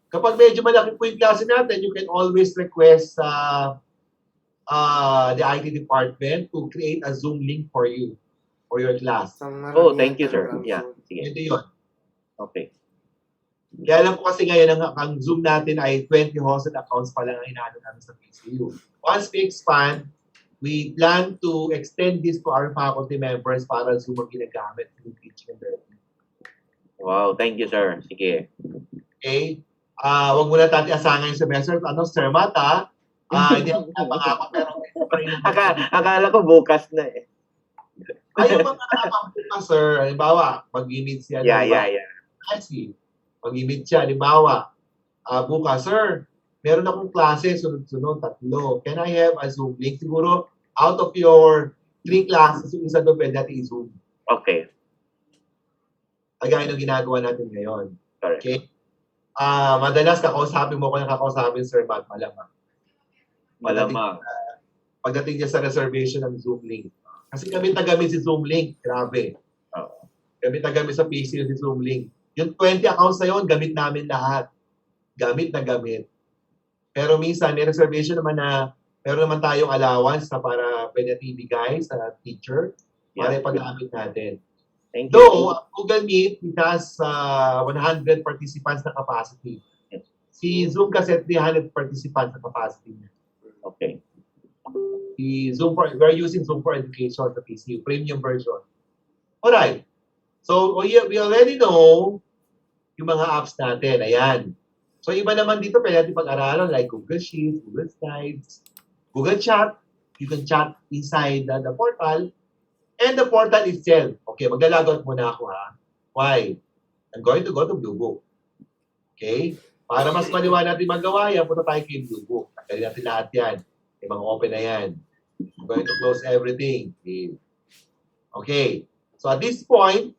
Kapag medyo malaki po yung klase natin, you can always request the IT department to create a Zoom link for you, for your class. Oh, thank you, sir. Yeah. Sige. Ito yun. Okay. Kaya lang po kasi ngayon, ang Zoom natin ay 20 hosted accounts pa lang ang inaano namin sa PCU. Once we expand, we plan to extend this to our faculty members para Zoom ang ginagamit in teaching and learning. Wow, thank you, sir. Sige. Okay? Wag muna natin asangan yung semester. Sir Mata? Hindi ako pangako, pero Akala ko bukas na eh. ay, yung mga kapampuka, sir, halimbawa, mag-meet siya. Yeah. Kasi, mag-meet siya, halimbawa, bukas, sir, meron akong klase, sunod-sunod, 3. Can I have a Zoom link? Siguro, out of your 3 classes, yung isa doon, pwede natin i-Zoom. Okay. Kagaya ng ginagawa natin ngayon. Correct. Okay? Madalas, kakausapin mo ko ng kakausapin, sir, malamang. Malamang. Pagdating niya sa reservation ng Zoom link. Kasi gamit na gamit si Zoom link. Grabe. Gamit na gamit sa PC si Zoom link. Yung 20 accounts na yun, gamit namin lahat. Gamit na gamit. Pero minsan, may reservation naman na meron naman tayong allowance na para pwede natin ibigay sa teacher para ipag-gamit natin. Thank you. Though, Google Meet, it has 100 participants na capacity. Si Zoom kasi 300 participants na capacity. Okay. We're using Zoom for Education, the PCU, premium version. Alright. So, we already know yung mga apps natin. Ayan. So, iba naman dito, pwede natin pag-aralan like Google Sheets, Google Slides, Google Chat. You can chat inside the portal. And the portal itself. Okay, maglalagot muna ako ha. Why? I'm going to go to Blue Book. Okay? Para mas maliwanag natin magawa yan, punta tayo kay Blue Book. Tanggalin natin lahat yan. Yung mga open na yan. I'm going to close everything. Okay. So at this point,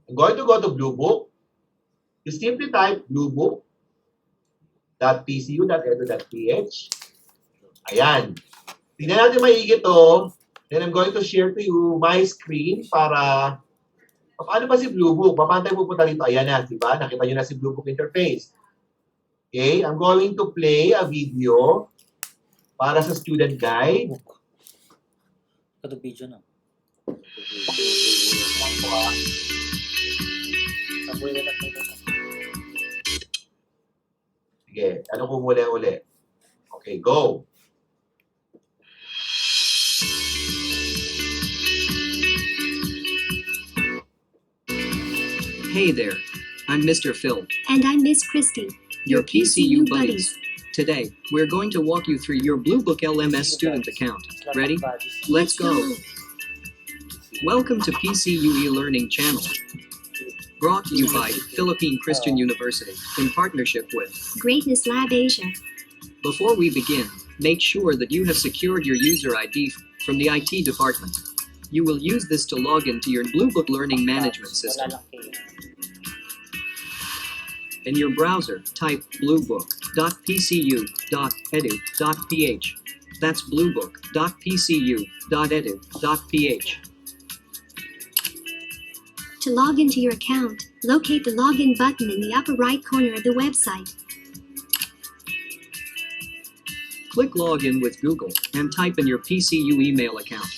I'm going to go to Blue Book. You simply type bluebook.pcu.edu.ph. Ayan. Tingnan natin maigi ito. Then I'm going to share to you my screen para paano ba si Blue Book? Paano tayo pupunta dito? Ayan na, diba? Nakita nyo na si Blue Book interface. Okay, I'm going to play a video para sa student guide. Ito video na. Sige, ano kung uli? Okay, go. Hey there, I'm Mr. Phil, And I'm Miss Christie, your PCU buddies. Today, we're going to walk you through your Blue Book LMS student account. Ready? Let's go. Welcome to PCU e-learning channel. Brought to you by Philippine Christian University in partnership with. Greatness Lab Asia. Before we begin, make sure that you have secured your user ID from the IT department. You will use this to log into your Blue Book Learning Management System. In your browser, type bluebook.pcu.edu.ph. That's bluebook.pcu.edu.ph. To log into your account, Locate the login button in the upper right corner of the website. Click Login with Google and type in your PCU email account.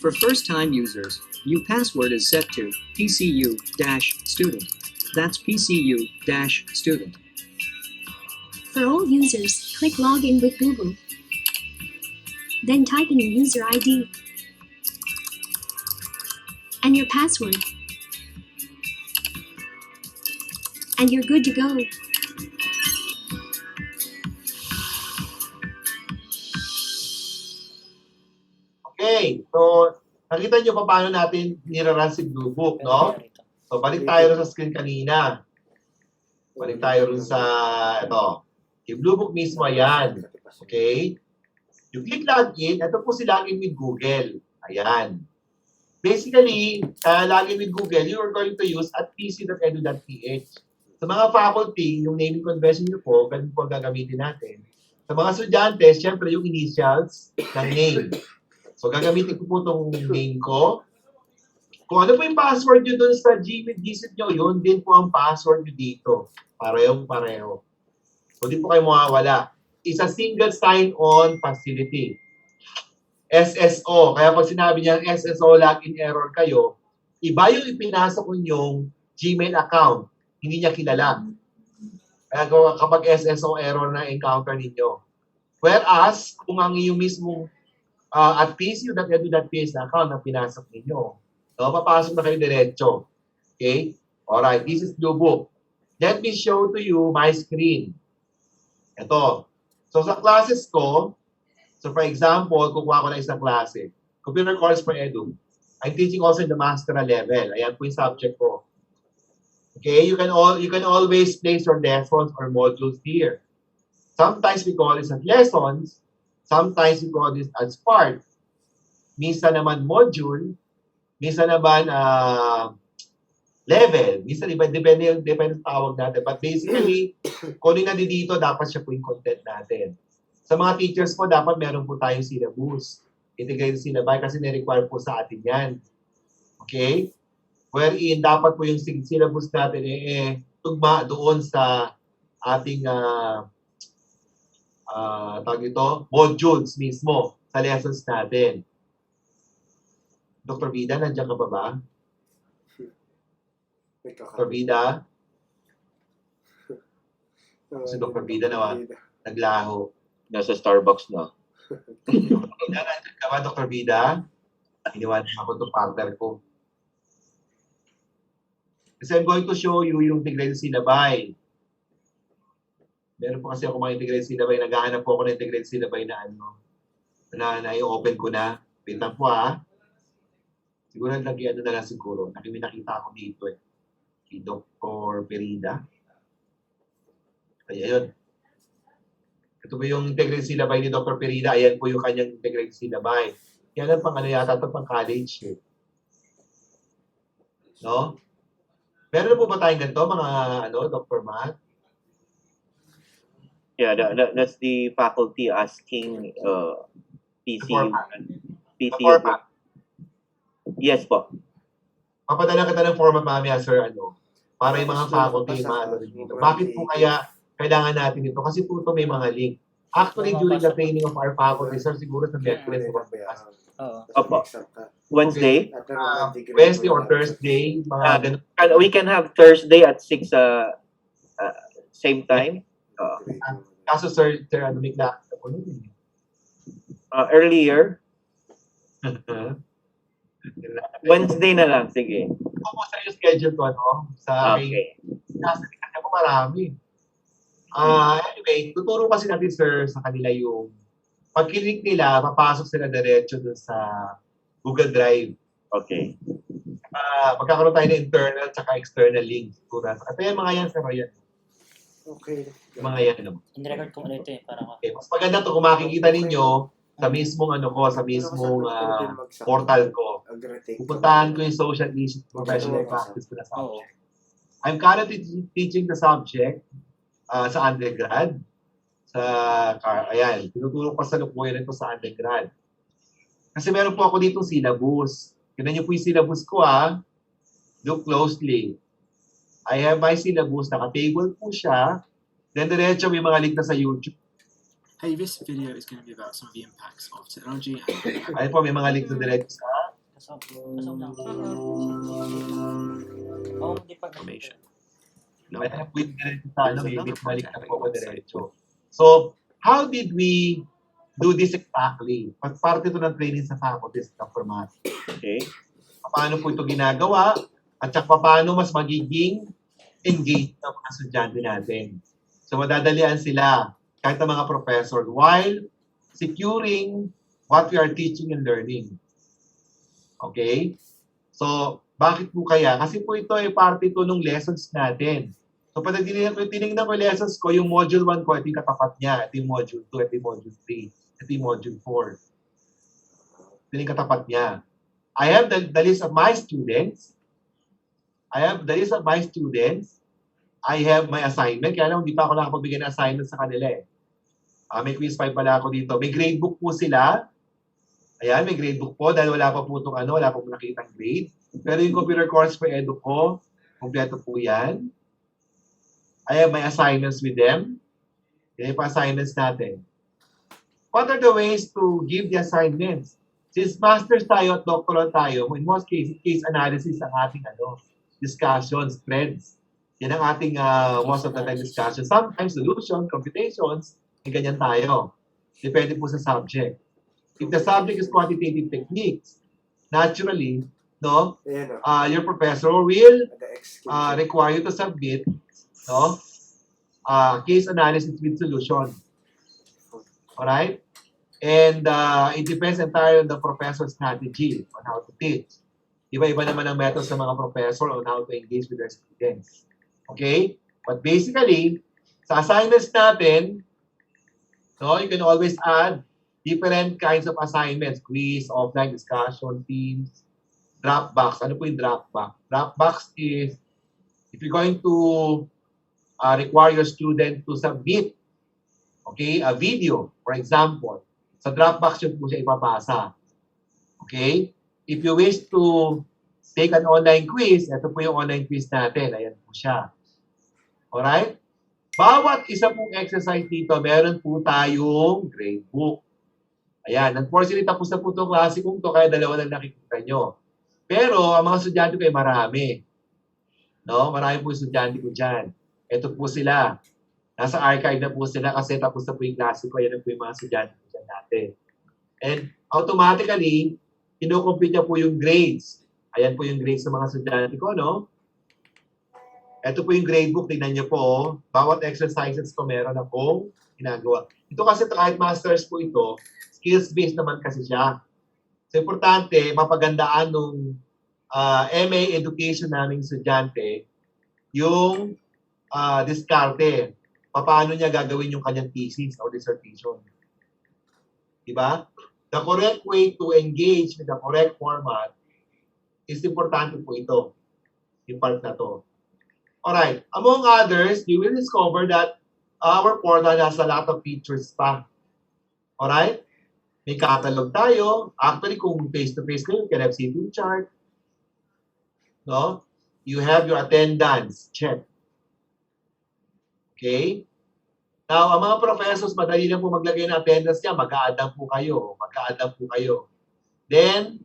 For first-time users, your password is set to PCU-student. That's PCU-student. For all users, click Login with Google. Then type in your user ID and your password. And you're good to go. Okay, so nakita nyo pa paano natin niraran si Blue Book, no? So balik tayo rin sa screen kanina. Balik tayo rin sa, ito. Yung Blue Book mismo, yan. Okay? You click login, ito po si login with Google. Ayan. Basically, login with Google, you are going to use at pc.edu.ph. Sa mga faculty, yung naming convention nyo po, ganun po ang gagamitin natin. Sa mga estudyante, syempre yung initials ng name. So, gagamitin ko po itong name ko. Kung ano po yung password nyo dun sa Gmail visit nyo, yun din po ang password nyo dito. Parehong-pareho. So, di po kayo mawawala. It's a single sign-on facility. SSO. Kaya pag sinabi niya SSO login error kayo, iba yung ipinasok ko yung Gmail account. Hindi niya kilala. Kaya kapag SSO error na encounter ninyo. Whereas, kung ang iyong mismong at pcu.edu.ph na account na pinasok ninyo, no, papasok na kayo diretso. Okay? Alright, this is Blue Book. Let me show to you my screen. Ito. So, sa classes ko, so for example, kukuha ko na isang klase. Computer course for Edu. I'm teaching also in the master level. Ayan po yung subject ko. Okay, you can always place your lessons or modules here. Sometimes we call this as lessons. Sometimes we call this as part. Minsan naman module. Minsan naman level. Minsan iba, depende sa tawag natin. But basically, kung yung nandito, dapat siya po yung content natin. Sa mga teachers po, dapat meron po tayong syllabus. Integrated syllabi kasi ni-require po sa atin yan. Okay? Wherein, dapat po yung syllabus natin tugma doon sa ating tawag ito, modules mismo sa lessons natin. Dr. Vida, nandiyan ka pa ba? Dr. Vida? Si Dr. Vida na naglaho. Nasa Starbucks na. Dr. Vida, nandiyan ka ba, Dr. Vida? Iniwanan ako itong partner ko. Kasi I'm going to show you yung integrated syllabi. Meron po kasi ako mga integrated syllabi. Naghahanap po ako ng integrated syllabi na i-open ko na. Wait lang po Siguro lagyan na lang siguro. May nakita ako dito Si Dr. Perida. Kaya yun. Ito po yung integrated syllabi ni Dr. Perida. Ayan po yung kanyang integrated syllabi. Yan ang pang yata ito pang college No? Meron na po ba tayong ganito, mga Dr. Matt? Yeah, that's the faculty asking PCU. Yes po. Papadala kita ng format mamaya, sir, para yung mga faculty, dito. Bakit po kaya kailangan natin ito? Kasi po ito may mga link. Actually, during the training of our faculty, sir, siguro sa Mercury, Opo. Wednesday? Wednesday or Thursday, mga ganun. And we can have Thursday at 6 same time. Kaso, sir, may klase ako Earlier. Wednesday na lang, sige. Ako po sa yung schedule ko, Sa Okay. kasi ako marami. Anyway, tuturo kasi natin, sir, sa kanila yung pag-click nila, papasok sila diretso dun sa Google Drive. Okay. Magkakaroon tayo ng internal at external links. Kasi yung mga yan, sir, yan. Okay. Yung mga yan, In-record ko ulit para Okay, mas maganda to kung makikita ninyo sa mismong sa mismong portal ko. Pupuntahan ko yung social issues, professional practice ko na subject. I'm currently teaching the subject sa undergrad. Ayan, tinutulong pa sa lukuyan ito sa undergrad. Kasi meron po ako ditong syllabus. Tignan niyo po yung syllabus ko Look closely. I have my syllabus. Naka-table po siya. Then diretso may mga link na sa YouTube. Hey, this video is going to be about some of the impacts of technology. Ayun po, may mga link na diretso sa Kasama lang. Di pa. Information. Ayun po yung diretso sa may mga link na po ako diretso. So, how did we do this exactly? Parte ito ng training sa faculty sa format. Okay. Paano po ito ginagawa? At saka paano mas magiging engaged ng mga estudyante natin. So, madadalian sila kahit ang mga professor while securing what we are teaching and learning. Okay? So, bakit po kaya? Kasi po ito ay parte ito ng lessons natin. So, pag tinignan ko yung lessons ko, yung module 1 ko, ito yung katapat niya. Ito yung module 2, ito yung module 3, ito yung module 4. Ito yung katapat niya. I have the list of my students. I have my assignment. Kaya lang, hindi pa ako nakapagbigay ng assignment sa kanila may quiz 5 pala ako dito. May gradebook po sila. Ayan, may gradebook po dahil wala pa po itong wala pa po nakitang grade. Pero yung computer course for edu ko, kompleto po yan. I have my assignments with them. Yan yung assignments natin. What are the ways to give the assignments? Since masters tayo at doctoral tayo, in most cases, case analysis ang ating discussions, threads. Yan ang ating most of the time discussion. Sometimes solution, computations, ganyan tayo. Depende po sa subject. If the subject is quantitative techniques, naturally, your professor will require you to submit case analysis with solution. Alright? And it depends entirely on the professor's strategy on how to teach. Iba-iba naman ang methods ng mga professor on how to engage with their students. Okay? But basically, sa assignments natin, you can always add different kinds of assignments. Quiz, offline discussion, teams, Dropbox. Ano po yung Dropbox? Dropbox is, if you're going to require your student to submit, a video, for example, sa Dropbox yun po siya ipapasa. Okay? If you wish to take an online quiz, ito po yung online quiz natin. Ayan po siya. Alright? Bawat isa pong exercise dito, meron po tayong gradebook. Ayan, unfortunately, tapos na po itong klase kong to, kaya dalawa lang nakikita nyo. Pero, ang mga estudyante ko ay marami. Marami po estudyante ko dyan. Ito po sila. Nasa archive na po sila kasi tapos na po yung klase ko. Ayan po yung mga estudyante ko dyan natin. And automatically, kinukompute niya po yung grades. Ayan po yung grades ng mga estudyante ko, Ito po yung gradebook, tingnan niyo po. Bawat exercises ko meron akong ginagawa. Ito kasi kahit masters po ito, skills-based naman kasi siya. So, importante, mapagandaan nung MA education naming estudyante, yung diskarte. Paano niya gagawin yung kanyang thesis o dissertation. Diba? The correct way to engage with the correct format is importante po ito. Yung part na to. Alright, among others, you will discover that our portal has a lot of features pa. Alright? May catalog tayo. Actually, kung face-to-face kayo, you can have seating chart. You have your attendance check. Okay? Now, ang mga professors, madali lang po maglagay ng attendance niya. Mag-a-add po kayo. Then,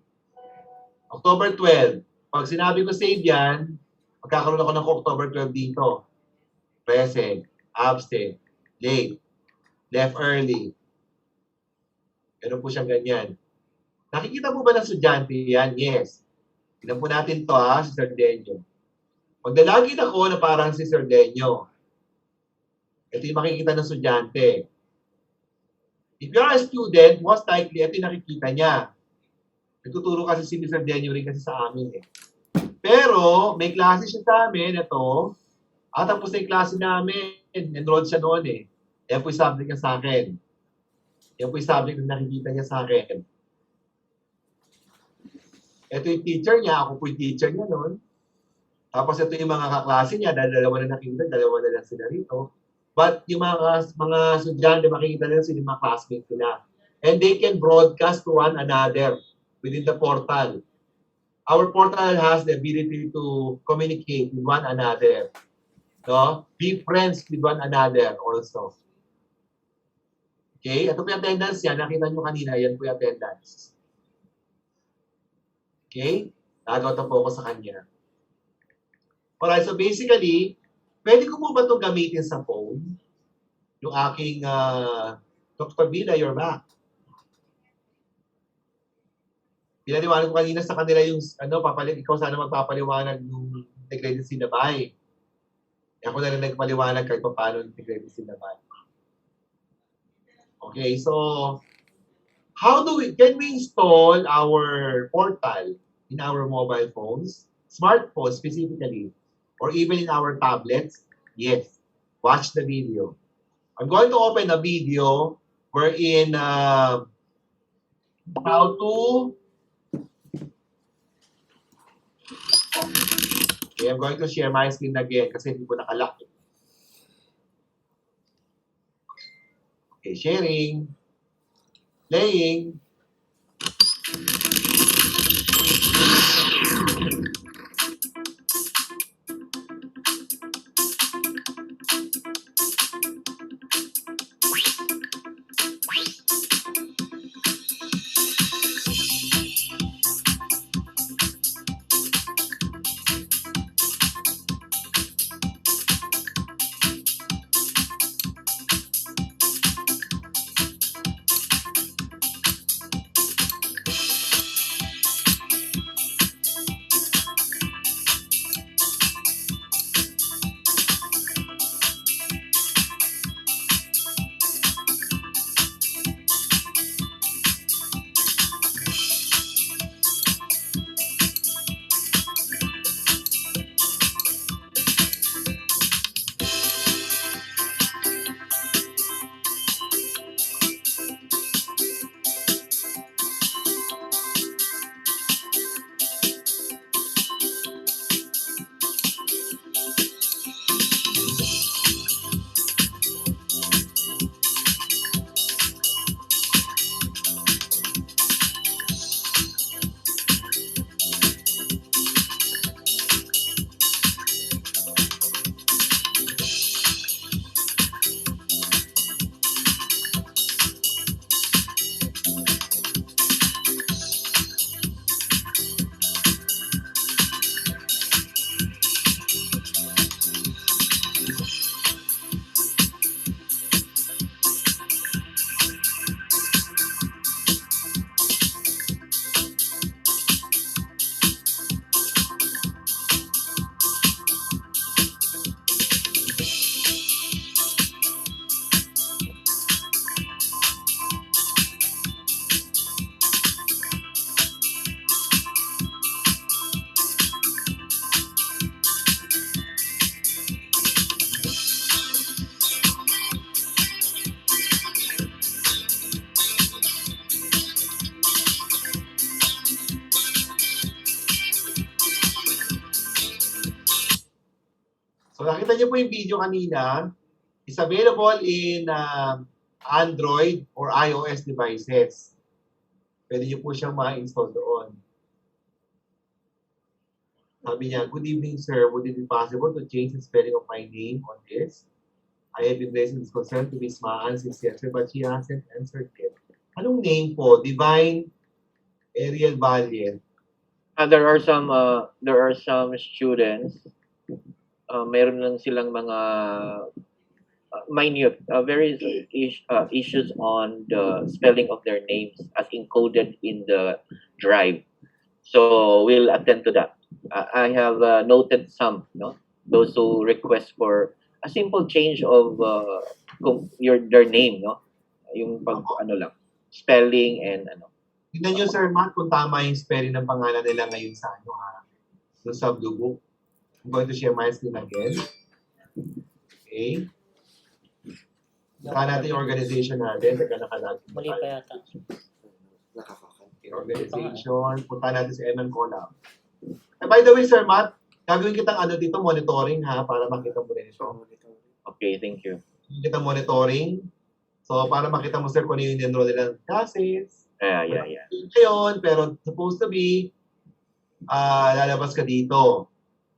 October 12. Pag sinabi ko save yan, magkakaroon ako ng October 12 dito. Present, absent, late, left early. Ganun po siyang ganyan. Nakikita po ba ng estudyante yan? Yes. Tignan po natin to si Sir Denyo. Magdalagin ako na parang si Sir Denyo. Ito yung makikita ng estudyante. If you are a student, most likely, ito yung nakikita niya. Nagtuturo kasi si Sir Denyo rin kasi sa amin Pero, may klase siya sa amin, ito. Tapos na yung klase namin, enrolled siya noon Yan po yung subject niya sa akin. Yan po yung subject na nakikita niya sa akin. Ito yung teacher niya, ako po yung teacher niya noon. Tapos ito yung mga kaklase niya, dalawa na nakikita, dalawa na lang sila rito. But yung mga estudyante, makikita nila sila yung mga classmates nila. and they can broadcast to one another within the portal. Our portal has the ability to communicate with one another. No? Be friends with one another also. Okay? Ito po yung attendance yan. Nakita nyo kanina, yan po yung attendance. Okay? Nagawa po ako sa kanya. Alright, so basically, pwede ko po ba itong gamitin sa phone? Yung aking Dr. Vida, you're back. Pinaliwanag ko kanina sa kanila yung, ikaw sana magpapaliwanag ng integrated sinabay. Ako na rin nagpaliwanag kahit paano integrated sinabay. Okay, so, can we install our portal in our mobile phones, smartphones specifically, or even in our tablets? Yes. Watch the video. I'm going to open a video wherein how to. Okay, I'm going to share my screen again kasi hindi ko nakalock. Okay, sharing, playing. So nakita niyo po yung video kanina. It's available in Android or iOS devices. Pwede niyo po siyang ma-install doon. Sabi niya, good evening sir, would it be possible to change the spelling of my name on this? I have been raising this concern to Miss Maan since yesterday, but she hasn't answered yet. Anong name po? Divine Ariel Valle. There are some students, meron lang silang mga minute, very issues on the spelling of their names as encoded in the drive. So we'll attend to that. I have noted some, no, those who request for a simple change of their name, no, yung pag ano lang, spelling and ano. Tignan nyo, Sir Matt, kung tama yung spelling ng pangalan nila ngayon sa ano, ha? Doon sa blue book. I'm going to share my screen again. Okay. Saka natin yung organization natin. Teka, nakalagin. Mali pa yata. Okay, organization. Punta natin sa MM Collab. And by the way, Sir Matt, gagawin kitang ano dito, monitoring, ha? Para makita mo rin ito. Okay, thank you. Kita monitoring. So, para makita mo, sir, kung ano yung enroll nilang classes. Yeah. Ngayon, pero supposed to be, lalabas ka dito.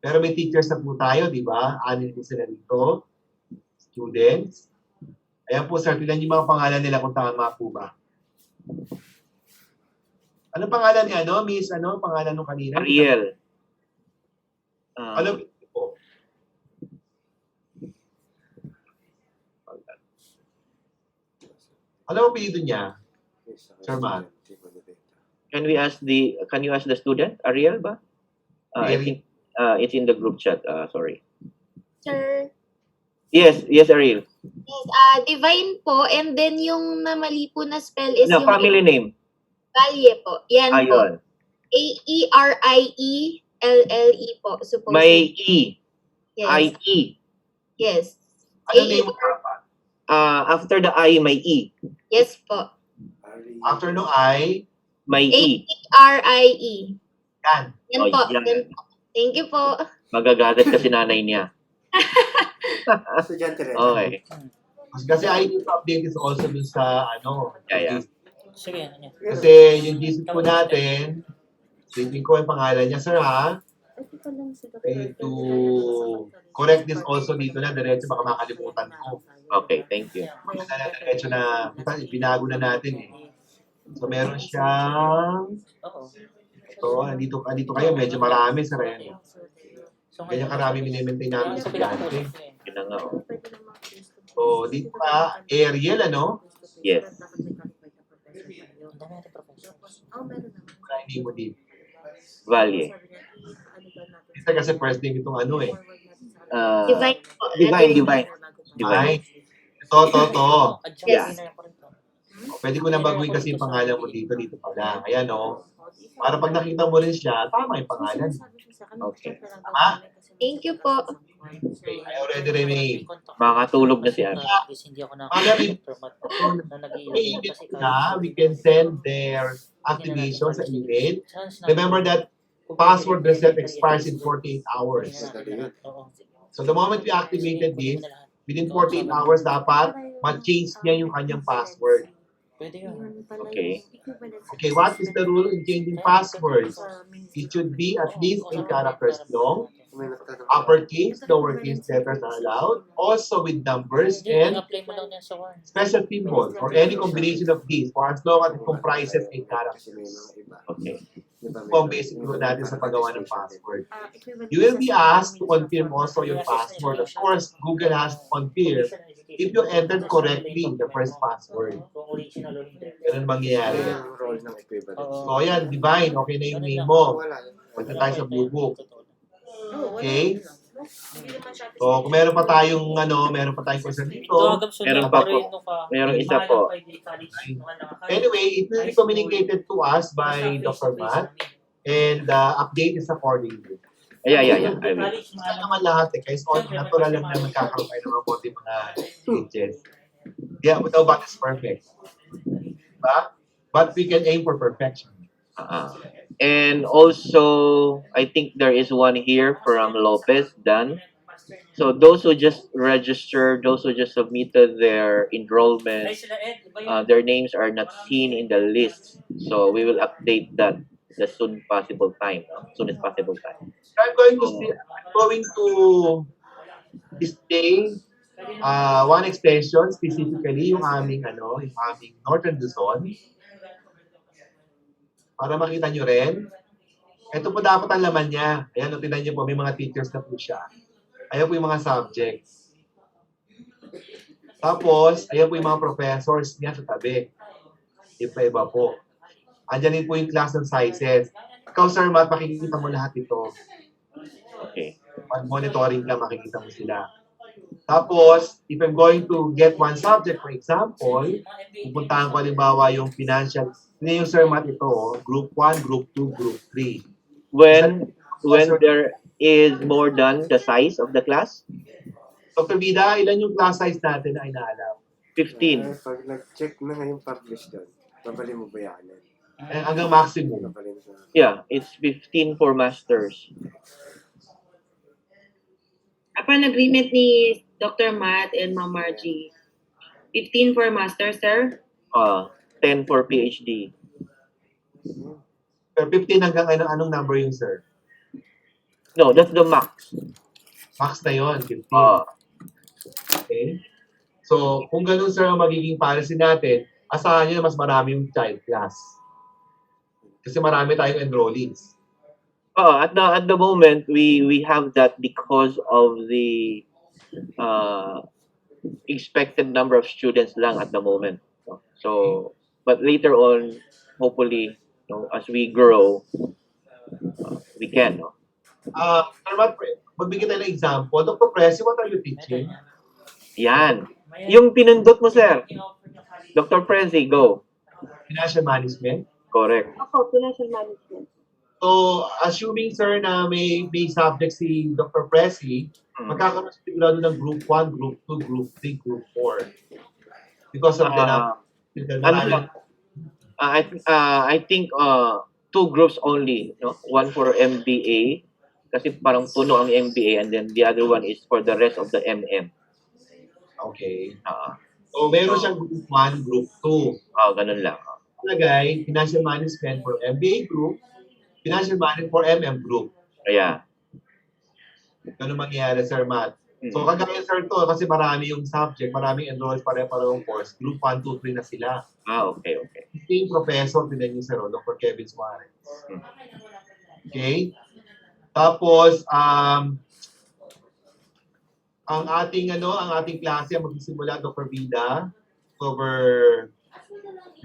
Pero may teachers na po tayo, di ba? 6 po sila dito. Students. Ayan po, sir, tignan yung mga pangalan nila kung tama po ba. Ano pangalan ni Miss, pangalan nung kanina? Ariel. Ano po? Ano ang apelyido niya? Sir Matt. Can you ask the student, Ariel ba? I think it's in the group chat. Sorry. Sir, Yes, Ariel. Divine po, and then yung namali po na spell is No, yung family name. Valye po. Yan po. Ayun. A-E-R-I-E-L-L-E po. Supposedly. May E. Yes. I-E. Yes. Ano name mo dapat? After the I, may E. Yes po. After no I, May E. A-E-R-I-E. yan. Yan Oh, po. yan. Yan po. Thank you po. Magagalit kasi nanay niya. Okay. Kasi I need to update is also dun sa, Yeah. Sige, ano niya. Kasi yung GC po natin, sleeping ko yung pangalan niya, sir, ha? Okay, to correct this also dito na, diretso baka makalimutan ko. Okay, thank you. Diretso na, binago na natin eh. So meron siyang, andito kayo, medyo marami, sir, ayan. Ganyan karami minimaintain namin sa estudyante. Yun na nga, oh. So, dito ka, Ariel, Yes. Hindi mo din. Valye. Isa kasi first name itong Divine po. Divine. Ay, to. Yeah. Pwede ko na baguhin kasi yung pangalan mo dito pala. Ayan, para pag nakita mo rin siya, tama yung pangalan. Okay. Tama? Thank you po. Okay, I already remain. Makakatulog na si Ana. Hindi ako na We can send their activation sa email. Remember that password reset expires in 48 hours. So the moment we activated this, within 48 hours dapat ma-change niya yung kanyang password. Pwede yun. Okay. Okay, what is the rule in changing passwords? It should be at least 8 characters long. Uppercase, lowercase letters are allowed. Also with numbers and I-apply mo lang yan sa one. special symbols or any combination of these for as long as it comprises 8 characters. Okay. Ito po ang basic rule natin sa paggawa ng password. You will be asked to confirm also your password. Of course, Google has to confirm if you entered correctly the first password. Kung original o hindi. Ganun mangyayari. Oo. So, ayan, Divine, okay na yung name mo. Punta tayo sa Blue Book. Okay? So, kung meron pa tayong, question dito. Meron pa po. Meron isa po. Anyway, it will be communicated to us by Dr. Matt and update is accordingly. Yeah. I will. Gusto naman lahat kaya natural lang na magkakaroon tayo ng mga konti mga glitches. Yeah, but is perfect. Diba? But we can aim for perfection. And also, I think there is one here from Lopez, Dan. So those who just registered, those who just submitted their enrollment, their names are not seen in the list. So we will update that the soonest possible time. I'm going to stay one extension specifically yung aming Northern Luzon. Para makita nyo rin. Ito po dapat ang laman niya. Ayan, tingnan niyo po, may mga teachers na po siya. Ayan po yung mga subjects. Tapos, ayan po yung mga professors niya sa tabi. Iba-iba po. Andyan din po yung class and sizes. Ikaw, Sir Matt, makikita mo lahat ito. Okay. Pag-monitoring lang, makikita mo sila. Tapos, if I'm going to get one subject, for example, pupuntahan ko halimbawa yung financial, hindi yung Sir Matt ito, Group 1, Group 2, Group 3. When there is more than the size of the class? Dr. Vida, ilan yung class size natin na inaalam? 15. Pag nag-check na yung publish doon, babali mo ba yan? Hanggang maximum. Yeah, it's 15 for masters. Upon agreement ni Dr. Matt and Ma'am Margie, 15 for master, sir. 10 for PhD. Pero 15 hanggang anong number yung sir? No, that's the max. Max na yon 15. Uh, Okay? So, kung ganun sir ang magiging policy natin, asahan nyo na mas marami yung child class. Kasi marami tayong enrollees. at the moment, we have that because of the expected number of students lang at the moment. So, but later on, hopefully, as we grow, we can. No? Sir Matt, magbigay tayo ng example. Dr. Presi, what are you teaching? Yan. Yung pinindot mo, sir. Dr. Prezi, go. Financial management. Correct. Ako, financial management. So, assuming sir na may subject si Dr. Presi, magkakaroon sigurado ng group 1, group 2, group 3, group 4. Because of I think 2 groups only. No? One for MBA, kasi parang puno ang MBA, and then the other one is for the rest of the MM. Okay. So, meron siyang group 1, group 2. Ganun lang. Lagay, financial management for MBA group, financial management for MM group. Kaya. Ganun mangyayari, Sir Matt. So, kagaya sir to, kasi marami yung subject, maraming enrolled pare-parehong course. Group 1, 2, 3 na sila. Okay. Yung professor, tinan niyo sir, Dr. Kevin Suarez. Okay? Tapos, ang ating klase magsisimula, Dr. Vida, October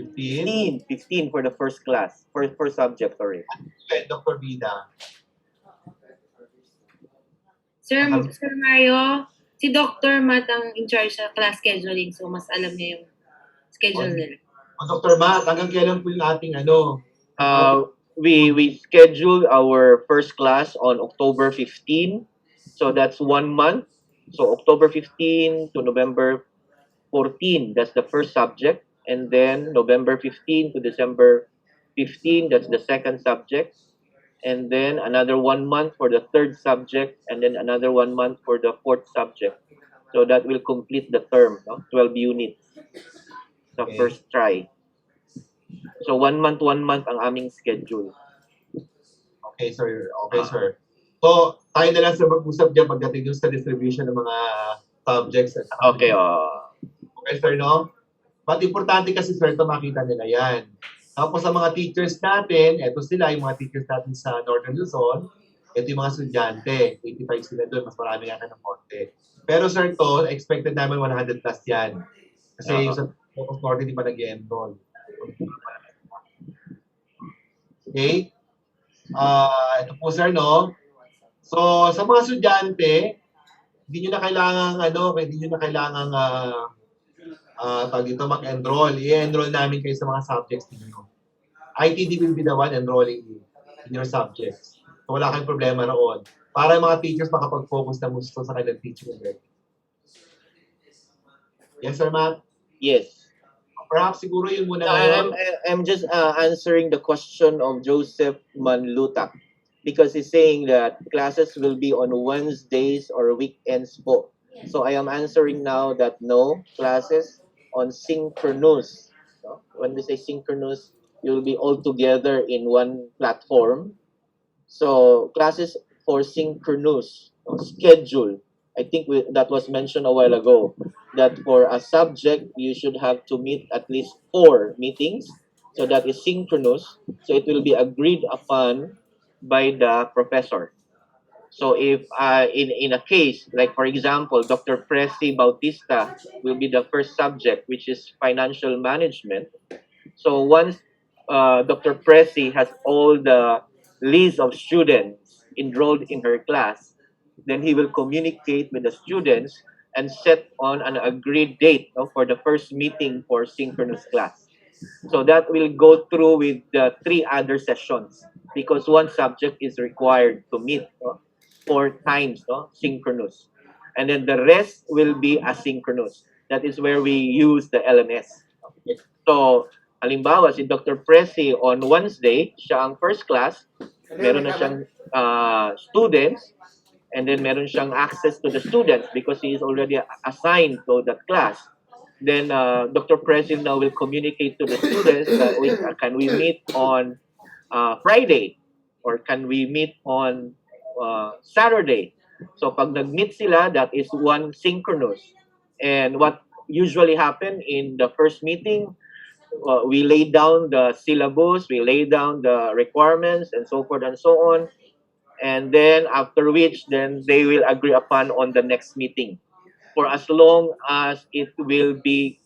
15. 15 for the first class, first subject, sorry. Dr. Vida. Sir Mario, si Dr. Matt ang in charge sa class scheduling, so mas alam niya yung schedule nila. Dr. Matt, hanggang kailan po yung ating we scheduled our first class on October 15. So that's 1 month. So October 15 to November 14, that's the first subject. And then November 15 to December 15, that's the second subject. And then another 1 month for the third subject. And then another 1 month for the fourth subject. So that will complete the term, 12 units. The first try. So 1 month ang aming schedule. Okay, sir. So, tayo na lang sa mag-usap dyan pagdating yung sa distribution ng mga subjects. Okay. Okay, sir, no? But importante kasi, sir, ito makita nila yan. Tapos sa mga teachers natin, eto sila, yung mga teachers natin sa Northern Luzon, ito yung mga estudyante. 85 sila doon, mas marami nga ng konti. Pero, sir, to expected namin 100 plus yan. Kasi yung sa Focus North, hindi pa nag-enroll. Okay? Ito po, sir, no? So, sa mga estudyante, hindi nyo na kailangan mag-enroll. I-enroll namin kayo sa mga subjects ninyo. ITD will be the one enrolling you in your subjects. So, wala kayong problema roon. Para yung mga teachers makapag-focus na gusto sa kanilang teaching and learning. Yes, Sir Matt? Yes. Perhaps siguro yun muna. I'm just answering the question of Joseph Manlutak because he's saying that classes will be on Wednesdays or weekends po. So I am answering now that no, classes on synchronous. When we say synchronous, you'll be all together in one platform. So classes for synchronous schedule. I think that was mentioned a while ago that for a subject, you should have to meet at least 4 meetings. So that is synchronous. So it will be agreed upon by the professor. So if in a case, like for example, Dr. Presi Bautista will be the first subject, which is financial management. So once Dr. Presi has all the list of students enrolled in her class, then he will communicate with the students and set on an agreed date for the first meeting for synchronous class. So that will go through with the 3 other sessions because one subject is required to meet 4 times synchronous. And then the rest will be asynchronous. That is where we use the LMS. So, halimbawa, si Dr. Presi on Wednesday, siya ang first class, meron na siyang students, and then meron siyang access to the students because he is already assigned to that class. then Dr. President now will communicate to the students that can we meet on Friday or can we meet on Saturday. So pag nag-meet sila, that is one synchronous. And what usually happen in the first meeting, we lay down the syllabus, we lay down the requirements, and so forth and so on. And then after which, then they will agree upon on the next meeting for as long as it will be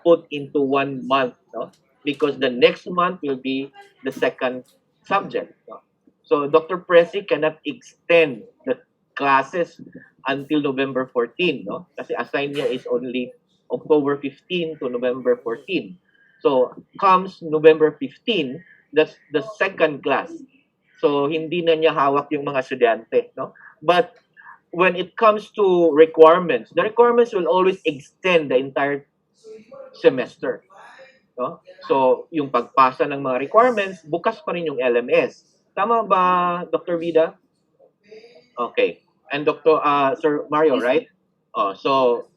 put into 1 month, no? Because the next month will be the second subject. No? So Dr. Presi cannot extend the classes until November 14, no? Kasi assign niya is only October 15 to November 14. So comes November 15, that's the second class. So hindi na niya hawak yung mga estudyante, no? But when it comes to requirements, the requirements will always extend the entire semester. No? So, yung pagpasa ng mga requirements, bukas pa rin yung LMS. Tama ba, Dr. Vida? Okay. And Dr. Sir Mario, right? So,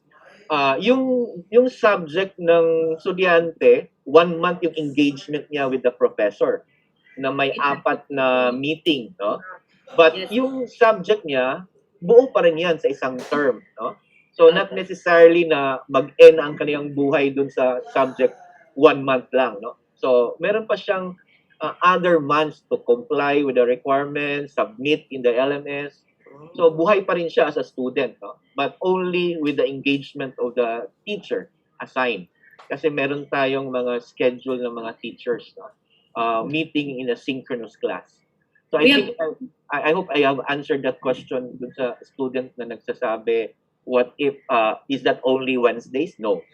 yung subject ng estudyante, 1 month yung engagement niya with the professor na may 4 na meeting, no? But yung subject niya, buo pa rin yan sa isang term, no? So not necessarily na mag-end ang kaniyang buhay dun sa subject 1 month lang, no? So meron pa siyang other months to comply with the requirements, submit in the LMS. So buhay pa rin siya as a student, no? But only with the engagement of the teacher assigned. Kasi meron tayong mga schedule ng mga teachers, no? Meeting in a synchronous class. So I hope I have answered that question dun sa student na nagsasabi, what if, is that only Wednesdays? No.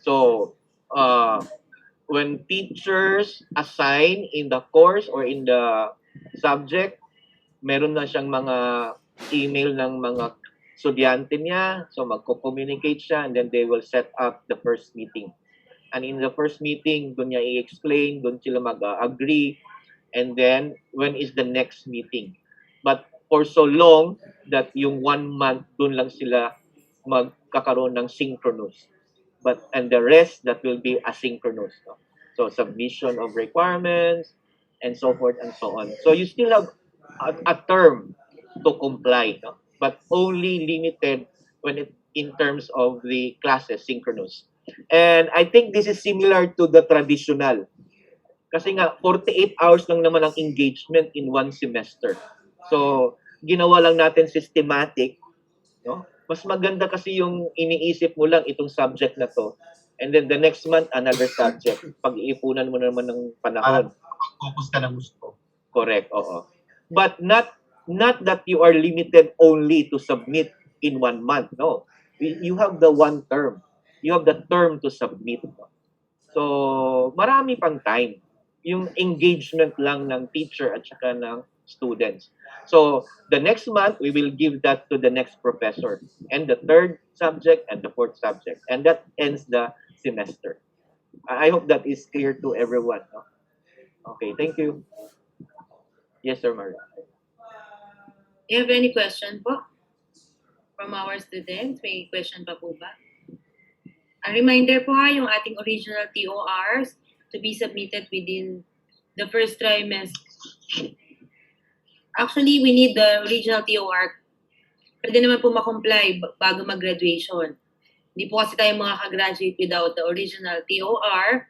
So, when teachers assign in the course or in the subject, meron na siyang mga email ng mga estudyante niya. So, magko-communicate siya and then they will set up the first meeting. And in the first meeting, doon niya i-explain, doon sila mag-agree, and then when is the next meeting. But for so long that yung 1 month, doon lang sila magkakaroon ng synchronous. And the rest, that will be asynchronous. No? So submission of requirements, and so forth and so on. So you still have a term to comply, no? But only limited when in terms of the classes, synchronous. And I think this is similar to the traditional. Kasi nga, 48 hours lang naman ang engagement in 1 semester. So, ginawa lang natin systematic. No? Mas maganda kasi yung iniisip mo lang itong subject na to. And then the next month, another subject. Pag-iipunan mo naman ng panahon. Focus ka na gusto. Correct, oo. But not that you are limited only to submit in 1 month. No. You have the 1 term. You have the term to submit. So, marami pang time. Yung engagement lang ng teacher at saka ng students. So, the next month, we will give that to the next professor. And the 3rd subject and the 4th subject. And that ends the semester. I hope that is clear to everyone. No? Okay, thank you. Yes, Sir Mario. Do you have any question po? From our students, may question pa po ba? A reminder po yung ating original TORs to be submitted within the first trimester. Actually, we need the original TOR. Pwede naman po makomply bago mag-graduation. Hindi po kasi tayo makaka-graduate without the original TOR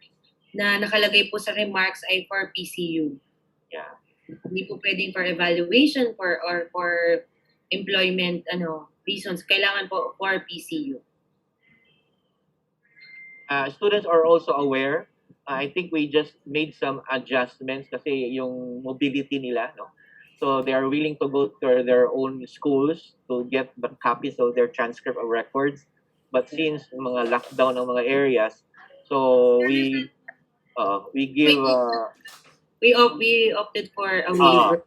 na nakalagay po sa remarks ay for PCU. Yeah. Hindi po pwedeng for evaluation or for employment reasons. Kailangan po for PCU. Students are also aware. I think we just made some adjustments kasi yung mobility nila, no? So they are willing to go to their own schools to get the copies of their transcript of records. But since mga lockdown ng mga areas, so we give we opted for a waiver.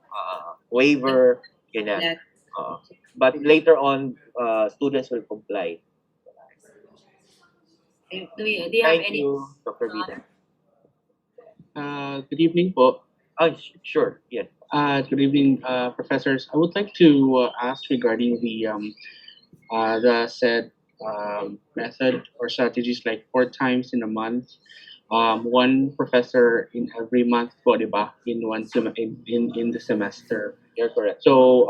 Waiver, ganyan. But later on, students will comply. Do you have Thank any? you, Dr. Vida. Good evening po. Sure, yes. Good evening, professors. I would like to ask regarding the said method or strategies like 4 times in a month, one professor in every month po, di ba? In the semester. You're correct. So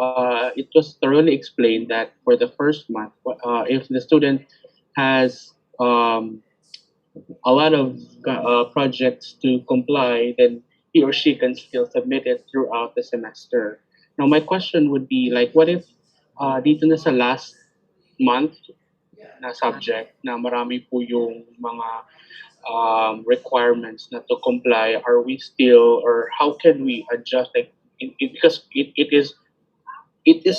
it was thoroughly explained that for the first month, if the student has a lot of projects to comply, then he or she can still submit it throughout the semester. Now, my question would be like, what if dito na sa last month na subject na marami po yung mga requirements na to comply, are we still, or how can we adjust? Like, because it is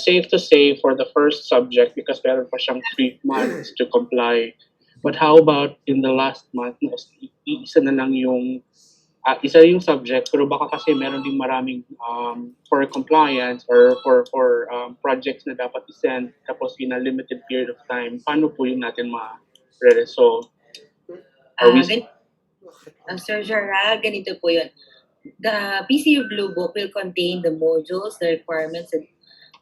safe to say for the first subject because meron pa siyang 3 months to comply. But how about in the last month, na isa na lang yung isa yung subject, pero baka kasi meron ding maraming for compliance or for projects na dapat i-send tapos in a limited period of time. Paano po yun natin ma-resolve? Sir Gerald, ganito po yun. The PCU Blue Book will contain the modules, the requirements, and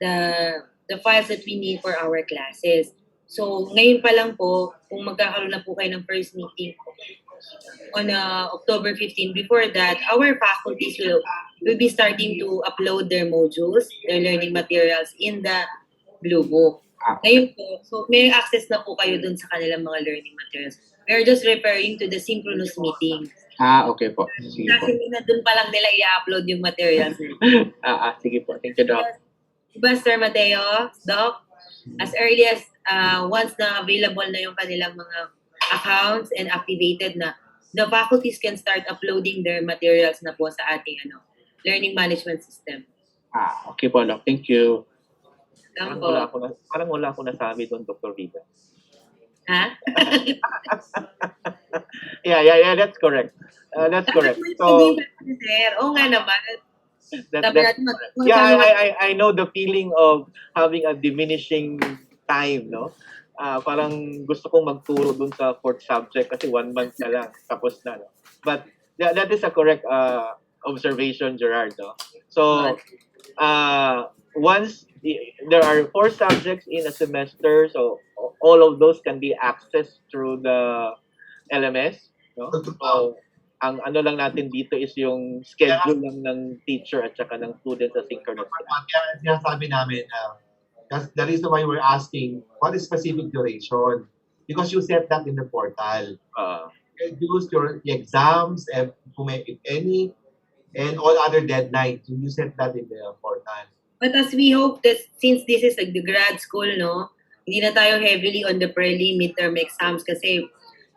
the files that we need for our classes. So, ngayon pa lang po, kung magkakaroon na po kayo ng first meeting on October 15, before that, our faculties will be starting to upload their modules, their learning materials in the Blue Book. Ngayon po, so may access na po kayo dun sa kanilang mga learning materials. We're just referring to the synchronous meetings. Okay po. Sige po. Kasi na dun pa lang nila i-upload yung materials. Sige po. Thank you, Doc. Diba, Sir Mateo, Doc? As early as once na available na yung kanilang mga accounts and activated na, the faculties can start uploading their materials na po sa ating learning management system. Okay po, Doc. Thank you. Parang wala ako nasabi doon, Dr. Vida. Ha? Yeah, that's correct. That's correct. So, Oo nga naman. I know the feeling of having a diminishing time, no? Parang gusto kong magturo dun sa 4th subject kasi 1 month na lang, tapos na. No? But that is a correct observation, Gerard. No? So, once there are 4 subjects in a semester, so all of those can be accessed through the LMS. No? So, ang ano lang natin dito is yung schedule lang ng teacher at saka ng student sa synchronous. Kaya sinasabi namin, that's the reason why we're asking what is specific duration. Because you set that in the portal. Use your exams, if any, and all other deadlines. You set that in the portal. But as we hope that since this is like the grad school, no, hindi na tayo heavily on the prelim midterm exams kasi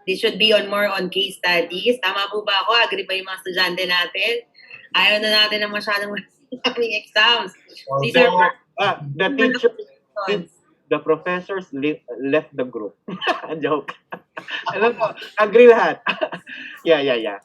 this should be more on case studies. Tama po ba ako? Agree ba yung mga estudyante natin? Ayaw na natin ng masyadong maraming exams. These are more... The teachers, the professors left the group. Joke. Alam mo, agree lahat. Yeah.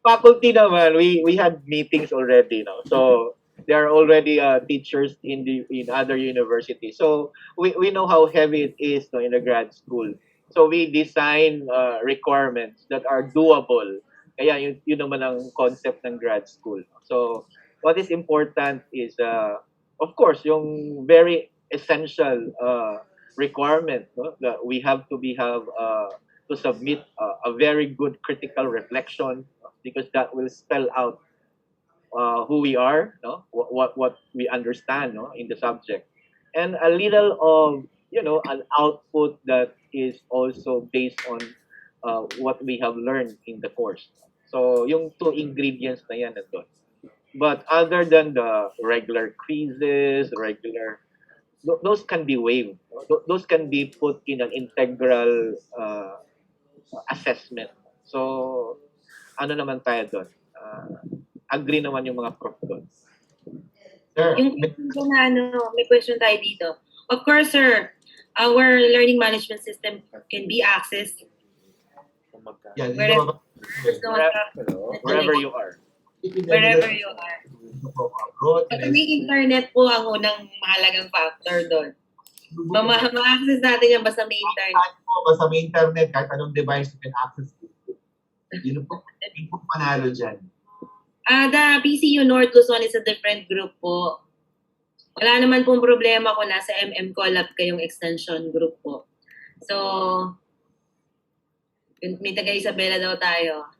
Faculty naman, we had meetings already, no? So, there are already teachers in other universities. So, we know how heavy it is, no, in a grad school. So we design requirements that are doable. Kaya yun naman ang concept ng grad school. So what is important is, of course, yung very essential requirement, no? That we have to to submit a very good critical reflection, because that will spell out who we are, no? What we understand, no, in the subject, and a little of an output that is also based on what we have learned in the course. So, yung 2 ingredients na yan nandun. But other than the regular quizzes, those can be waived. Those can be put in an integral assessment. So, ano naman tayo doon? Agree naman yung mga prof doon. Yung question na may question tayo dito. Of course, sir, our learning management system can be accessed wherever you are. Wherever you are. Pero may internet po ang unang mahalagang factor doon. Ma-access natin yan basta may internet. Basta may internet, kahit anong device you can access it. Yun po, hindi po panalo dyan. The PCU North Luzon is a different group po. Wala naman pong problema kung nasa MM Collab kayong extension group po. So, may taga Isabela daw tayo.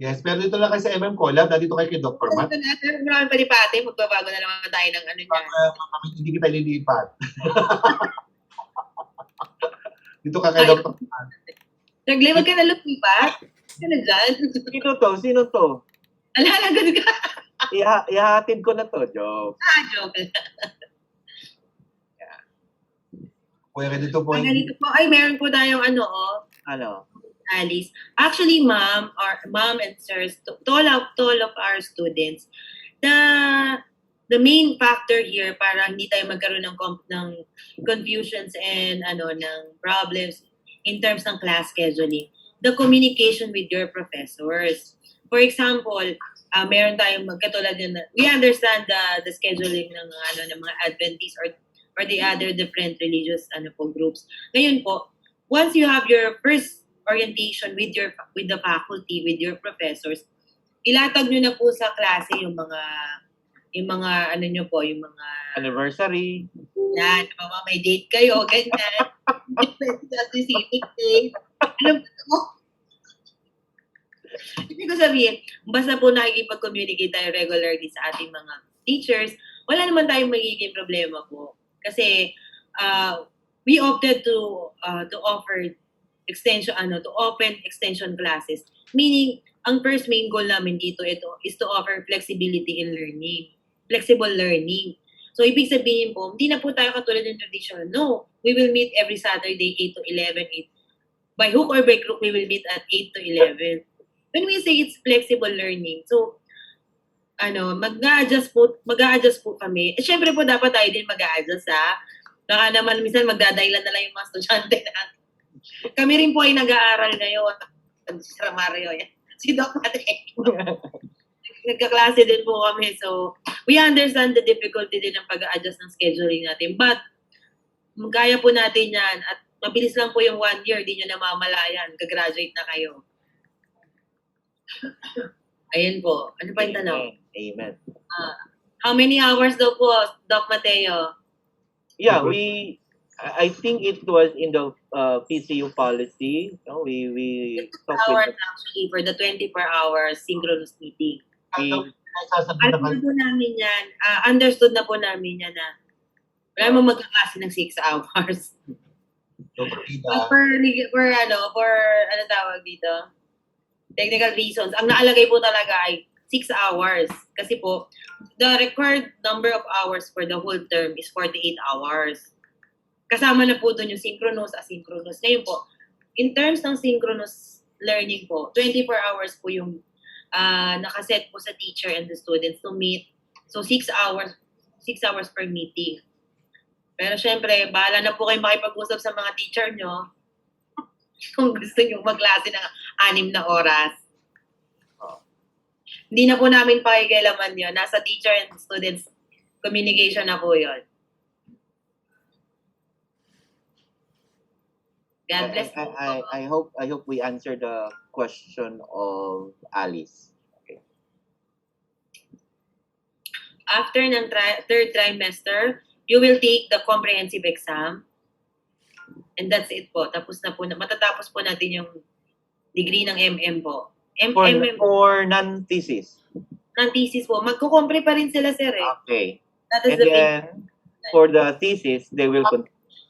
Yes, pero dito lang kayo sa MM Collab, dito kayo kay Dr. Matt. Dito natin, maraming palipati, magbabago na naman tayo ng ano niya. Hindi kita lilipat. Dito ka kay Dr. Matt. Nagliwag ka na lumipat? Ano dyan? Sino to? Alalagan ka. Ihahatid ko na to, joke. Joke. Kuya, dito po. Ay, ganito po. Ay, meron po tayong ano, Ano? Alice. Actually, ma'am and sirs, to all of our students, the main factor here para hindi tayo magkaroon ng confusions and ng problems in terms ng class scheduling, the communication with your professors. For example, meron tayong magkatulad din na we understand the scheduling ng mga Adventists or the other different religious groups. Ngayon po, once you have your first orientation with the faculty, with your professors, ilatag nyo na po sa klase yung mga Anniversary. yan, may date kayo, ganyan. Specific date. Alam mo, ibig ko sabihin, basta po nakikipag-communicate tayo regularly sa ating mga teachers, wala naman tayong magiging problema po. Kasi we opted to offer to open extension classes. Meaning, ang first main goal namin dito is to offer flexibility in learning. Flexible learning. So, ibig sabihin po, hindi na po tayo katulad ng traditional. No, we will meet every Saturday, 8 to 11. By hook or by crook, we will meet at 8 to 11. When we say it's flexible learning, so, mag-a-adjust po kami. At syempre po, dapat tayo din mag-a-adjust, ha? Baka naman, minsan magdadailan na lang yung mga estudyante na. Kami rin po ay nag-aaral ngayon. Si Mario, yan. Si Doc Mate. Nagkaklase din po kami. So, we understand the difficulty din ng pag-a-adjust ng scheduling natin. But, kaya po natin yan. At mabilis lang po yung 1 year. Di nyo namamalayan. Gagraduate na kayo. Ayan po. Ano pa yung tanong? Amen. How many hours daw po, Doc Mateo? Yeah, I think it was in the PCU policy. No, we talked hours with actually for the 24-hour synchronous meeting. Sasabihin Alam na na po namin yan. Understood na po namin yan na wala mo magkaklase ng 6 hours. For ano tawag dito? Technical reasons. Ang naalagay po talaga ay 6 hours. Kasi po, the required number of hours for the whole term is 48 hours. Kasama na po doon yung synchronous, asynchronous. Ngayon po, in terms ng synchronous learning po, 24 hours po yung nakaset po sa teacher and the students to meet. So 6 hours per meeting. Pero syempre, bahala na po kayo makipag-usap sa mga teacher nyo kung gusto nyo magklase ng 6 na oras. Hindi na po namin pakikialaman yun. Nasa teacher and students communication na po yun. God bless. I hope we answer the question of Alice. Okay. After ng third trimester, you will take the comprehensive exam. And that's it po. Tapos na po, matatapos po natin yung degree ng MM po. For non-thesis. Non-thesis po. Magkukompre pa rin sila, sir. Okay. That is And the then, for the thesis, they will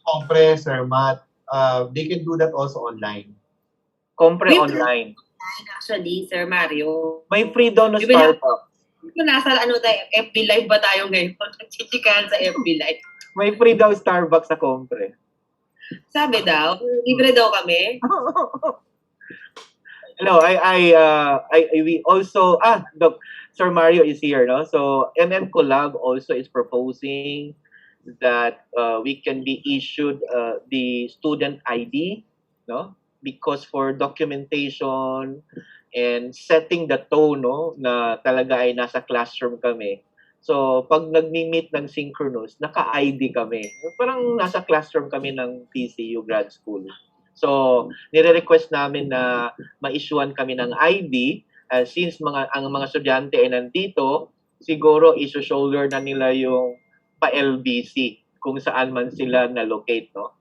Compre, Sir Matt, they can do that also online. compre online. Actually, Sir Mario. May free daw na We will have- Starbucks. Nasa FB Live ba tayo ngayon? Nagchichikahan sa FB Live. May free daw Starbucks sa compre. Sabi daw, libre daw kami. No, we also Sir Mario is here, no? So MM Collab also is proposing that we can be issued the student ID, no? Because for documentation and setting the tone, no, na talaga ay nasa classroom kami. So pag nagmi-meet ng synchronous, naka-ID kami. Parang nasa classroom kami ng PCU grad school. So, nire-request namin na ma-issuean kami ng ID since ang mga estudyante ay nandito, siguro iso-shoulder na nila yung pa-LBC kung saan man sila na-locate, no?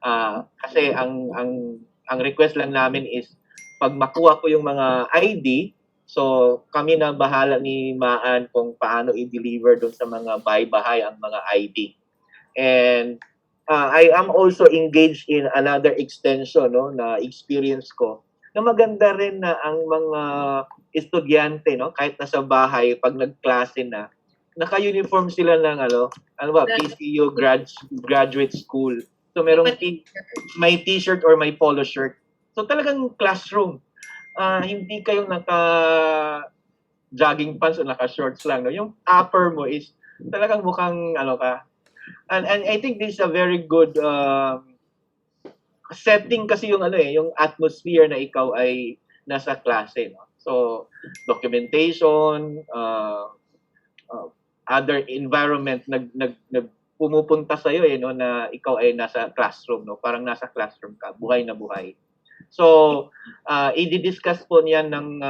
Kasi ang request lang namin is pag makuha ko yung mga ID, so kami na bahala ni Maan kung paano i-deliver doon sa mga bahay-bahay ang mga ID. And I am also engaged in another extension, no, na experience ko na maganda rin na ang mga estudyante, no, kahit nasa bahay, pag nagklase na, naka-uniform sila ng PCU graduate school. So merong may t-shirt or may polo shirt. So talagang classroom. Hindi kayong naka-jogging pants o naka-shorts lang, no. Yung upper mo is talagang mukhang ka. And I think this is a very good setting kasi yung yung atmosphere na ikaw ay nasa klase, no. So documentation, other environment pumupunta sa iyo no, na ikaw ay nasa classroom, no. Parang nasa classroom ka, buhay na buhay. So i-discuss po niyan ng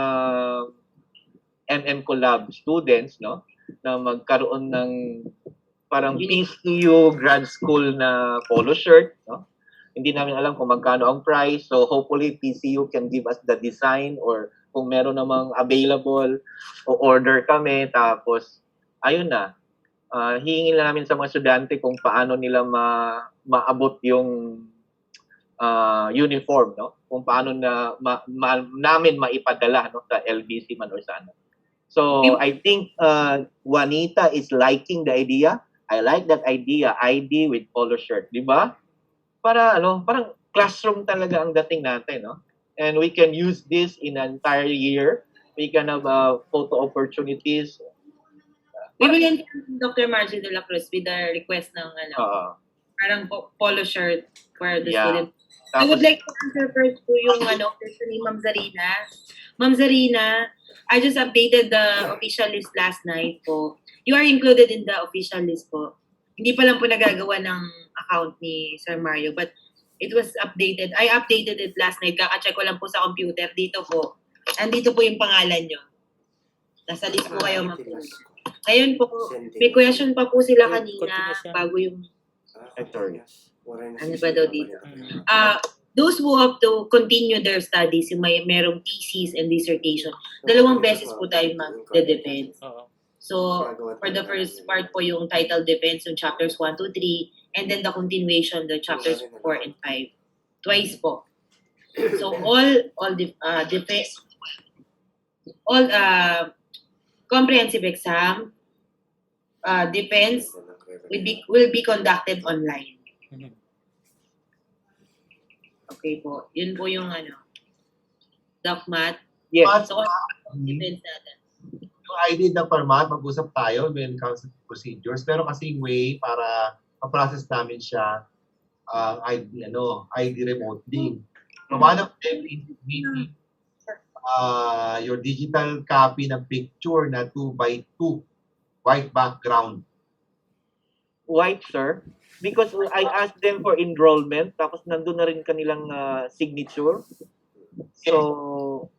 MM Collab students, no, na magkaroon ng parang PCU grad school na polo shirt, no. Hindi namin alam kung magkano ang price. So hopefully PCU can give us the design, or kung meron namang available, o order kami. Tapos ayun na, hihingin lang namin sa mga estudyante kung paano nila maabot yung uniform, no? Kung paano namin maipadala, no, sa LBC man or sa ano. So I think Juanita is liking the idea. I like that idea, ID with polo shirt, di ba? Parang classroom talaga ang dating natin, no? And we can use this in an entire year. We can have photo opportunities. We will inform Dr. Margie de la Cruz with the request ng parang polo shirt for the student. I would like to answer first po yung question ni Ma'am Zarina. Ma'am Zarina, I just updated the official list last night po. You are included in the official list po. Hindi pa lang po nagagawa ng account ni Sir Mario, but it was updated. I updated it last night. Kaka-check ko lang po sa computer. Dito po. Andito po yung pangalan nyo. Nasa list po kayo, ma'am. Ngayon po, may question pa po sila kanina bago yung... Ano ba daw dito? Those who have to continue their studies, yung merong thesis and dissertation, 2 beses po tayo mag-defense. So, for the first part po yung title defense, yung chapters 1, 2, 3, and then the continuation, the chapters 4 and 5. Twice po. So, comprehensive exam, defense will be conducted online. Okay po. Yun po yung Doc Matt. Yes. So, defense natin. Yung ID ng format, mag-usap tayo when it comes to procedures. Pero kasi way para ma-process namin siya ID remotely. So one of them is meeting your digital copy ng picture na 2x2 white background. White, sir? Because I asked them for enrollment, tapos nandun na rin kanilang signature. So,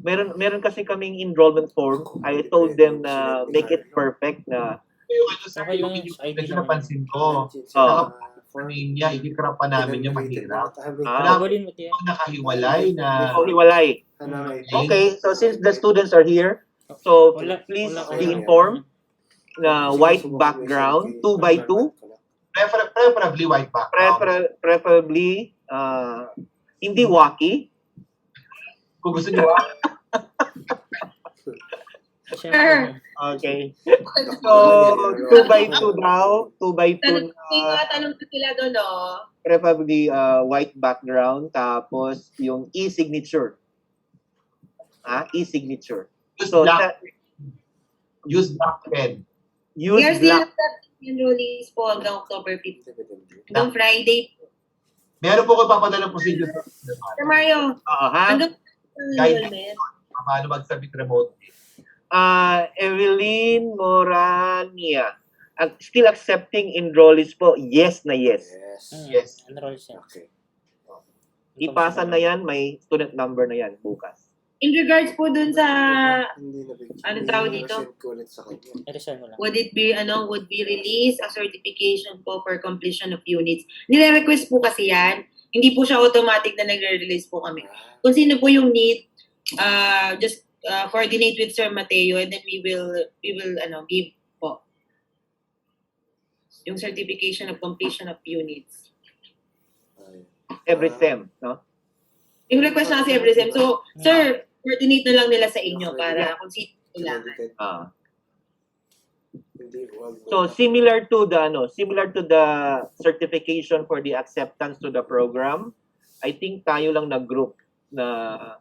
meron kasi kaming enrollment form. I told them na make it perfect na Yung ID napansin ko. Niya, i-crop pa namin yung mahirap. Nakahiwalay na. Hiwalay. Okay, so since the students are here, so please be informed na white background, 2x2. Preferably white background. Preferably, hindi wacky. Kung gusto niyo. Okay. So, 2x2 daw. 2x2 Tanong ko sila doon, no? Preferably white background, tapos yung e-signature. E-signature. Use black pen. Use black. Enrollees po hanggang October 5th. Hanggang Friday po. Meron po ko papadala ng procedure. Sir Mario, hanggang enrollment. Paano mag-submit remotely? Evelyn Morania. Still accepting enrollees po? Yes na yes. Enroll siya. Ipasa na yan, may student number na yan bukas. In regards po dun sa, Hindi na big. Anong tawag dito? I-resend ko ulit sa kanya. I-reserve mo lang. would be released a certification po for completion of units. Nire-request po kasi yan. Hindi po siya automatic na nagre-release po kami. Kung sino po yung need, just coordinate with Sir Mateo and then we will give po yung certification of completion of units. Every SEM, no? Yung request na kasi every sem. So, sir, coordinate na lang nila sa inyo para kung sino kailangan. Ah. Hindi, wag mo. So similar to the certification for the acceptance to the program, I think tayo lang na group na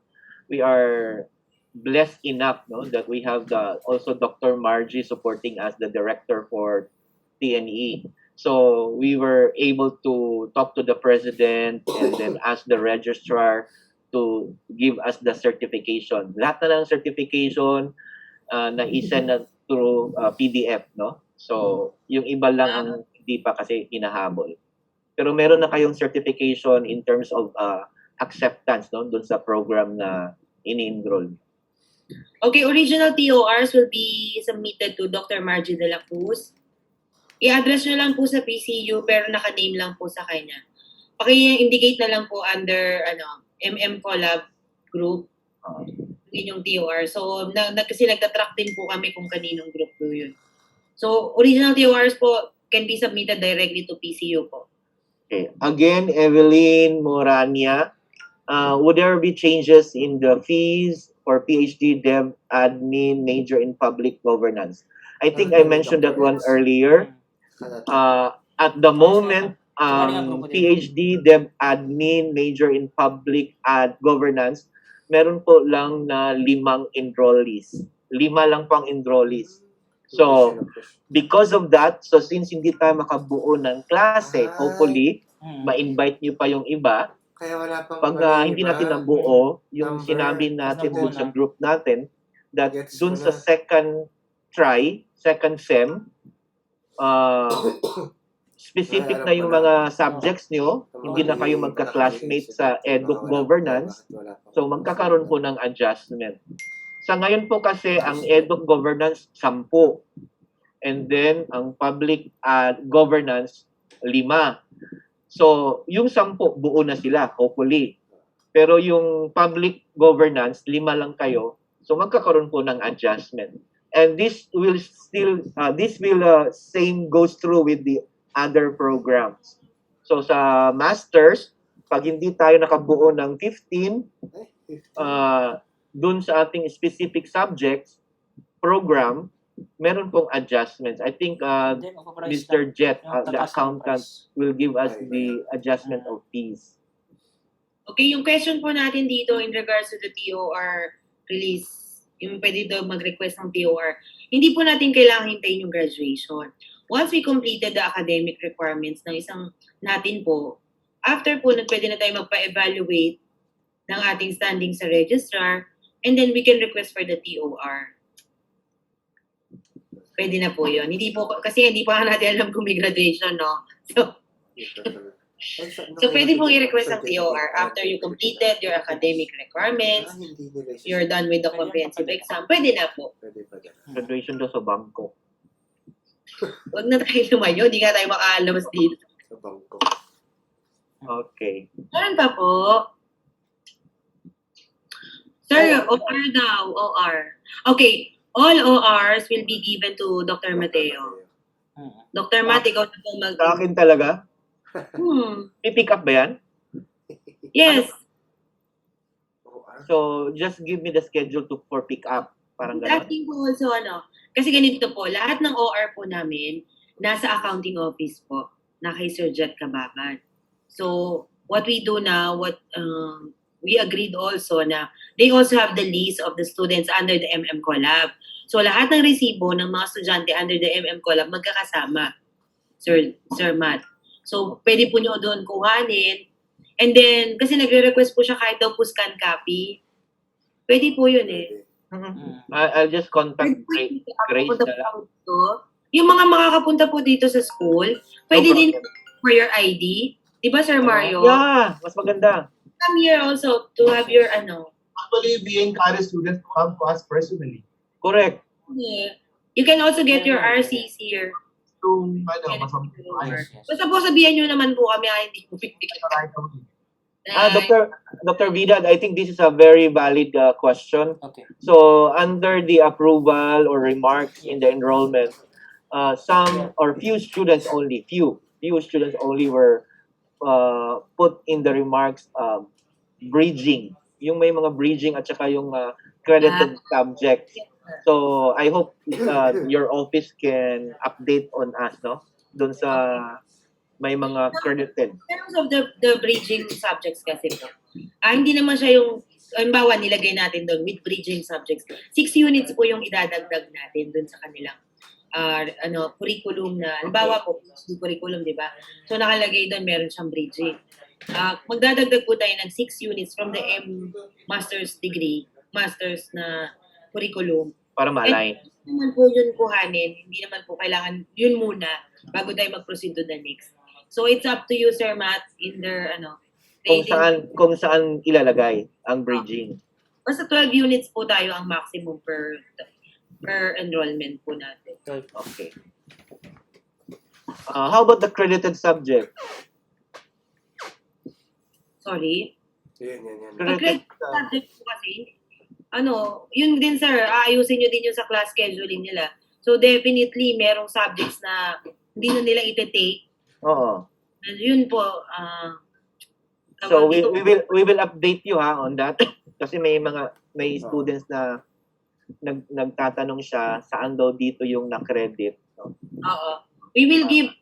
we are blessed enough, no, that we have also Dr. Margie supporting us, the director for TNE. So we were able to talk to the president and then ask the registrar to give us the certification. Lahat na ng certification na isend na through PDF, no? So yung iba lang ang hindi pa kasi hinahabol. Pero meron na kayong certification in terms of acceptance, no, dun sa program na ini-enroll. Okay, original TORs will be submitted to Dr. Margie de la Cruz. I-address nyo lang po sa PCU pero naka-name lang po sa kanya. Paki-indicate na lang po under MM Collab Group. Yun yung TOR. So, kasi nagtatrack din po kami kung kaninong group po yun. So, original TORs po can be submitted directly to PCU po. Okay. Again, Evelyn Morania, would there be changes in the fees for PhD Dev Admin major in public governance? I think I mentioned that one earlier. At the moment, PhD Dev Admin major in public governance, meron po lang na 5 enrollees. 5 lang pang enrollees. So, because of that, so since hindi tayo makabuo ng klase, hopefully, ma-invite nyo pa yung iba. Kaya wala pang Pag hindi natin nabuo, yung sinabi natin dun sa group natin, that dun sa second SEM, specific na yung mga subjects nyo, hindi na kayo magka-classmate sa Edu Governance, so magkakaroon po ng adjustment. Sa ngayon po kasi, ang Edu Governance, 10. And then, ang Public Governance, 5. So, yung 10, buo na sila, hopefully. Pero yung Public Governance, 5 lang kayo, so magkakaroon po ng adjustment. And this will same goes through with the other programs. So sa masters, pag hindi tayo nakabuo ng 15, dun sa ating specific subjects program, meron pong adjustments. I think Mr. Jet, the accountant, will give us the adjustment of fees. Okay, yung question po natin dito in regards to the TOR release, yung pwede daw mag-request ng TOR, hindi po natin kailangan hintayin yung graduation. Once we completed the academic requirements ng isang natin po, after po, pwede na tayo magpa-evaluate ng ating standing sa registrar, and then we can request for the TOR. Pwede na po yun. Kasi hindi pa natin alam kung may graduation, no? So pwede pong i-request ang TOR after you completed your academic requirements, you're done with the comprehensive exam, pwede na po. Graduation daw sa bangko. Huwag na tayo lumayo, hindi nga tayo makaalabas dito. Sa bangko. Okay. Meron pa po. Sir, OR daw, OR. Okay, all ORs will be given to Dr. Mateo. Dr. Mateo, ikaw na po Sa akin talaga? I-pick up ba yan? Yes. So, just give me the schedule for pick up. Parang gano'n. Asking po also, kasi ganito po, lahat ng OR po namin, nasa accounting office po, na kay Sir Jet Kababan. So, what we do now, we agreed also na they also have the list of the students under the MM Collab. So, lahat ng resibo ng mga estudyante under the MM Collab magkakasama, Sir Matt. So, pwede po nyo doon kuhanin. And then, kasi nagre-request po siya kahit daw po scan copy. Pwede po yun eh. I'll just contact Grace na lang. Yung mga makakapunta po dito sa school, pwede din for your ID. Diba, Sir Mario? Yeah, mas maganda. Come here also to have your Actually, we encourage students to come to us personally. Correct. Yeah. You can also get your RCs here. Kung masamit tayo. Basta po sabihan nyo naman po kami, hindi po pipigil. Right away. Dr. Vidal, I think this is a very valid question. Okay. So, under the approval or remarks in the enrollment, some or few students only were put in the remarks bridging. Yung may mga bridging at saka yung credited subjects. So, I hope your office can update on us, no? Doon sa may mga credited. In terms of the bridging subjects kasi po, hindi naman siya yung, halimbawa, nilagay natin doon with bridging subjects. 6 units po yung idadagdag natin doon sa kanilang curriculum na, halimbawa po, curriculum, di ba? So, nakalagay doon, meron siyang bridging. Magdadagdag po tayo ng 6 units from the master's degree, master's na curriculum. Para ma-align. Hindi naman po yun kuhanin, hindi naman po kailangan yun muna bago tayo mag-proceed to the next. So, it's up to you, Sir Matt, in their, Kung saan ilalagay ang bridging. Basta 12 units po tayo ang maximum per enrollment po natin. Okay. How about the credited subject? Sorry? Yan. Credited subject po kasi, yun din, sir, aayusin nyo din yun sa class scheduling nila. So, definitely, merong subjects na hindi na nila ite-take. Oo. Yun po, So we will update you on that kasi may students na nagtatanong siya saan daw dito yung na-credit. No? Oo. We will give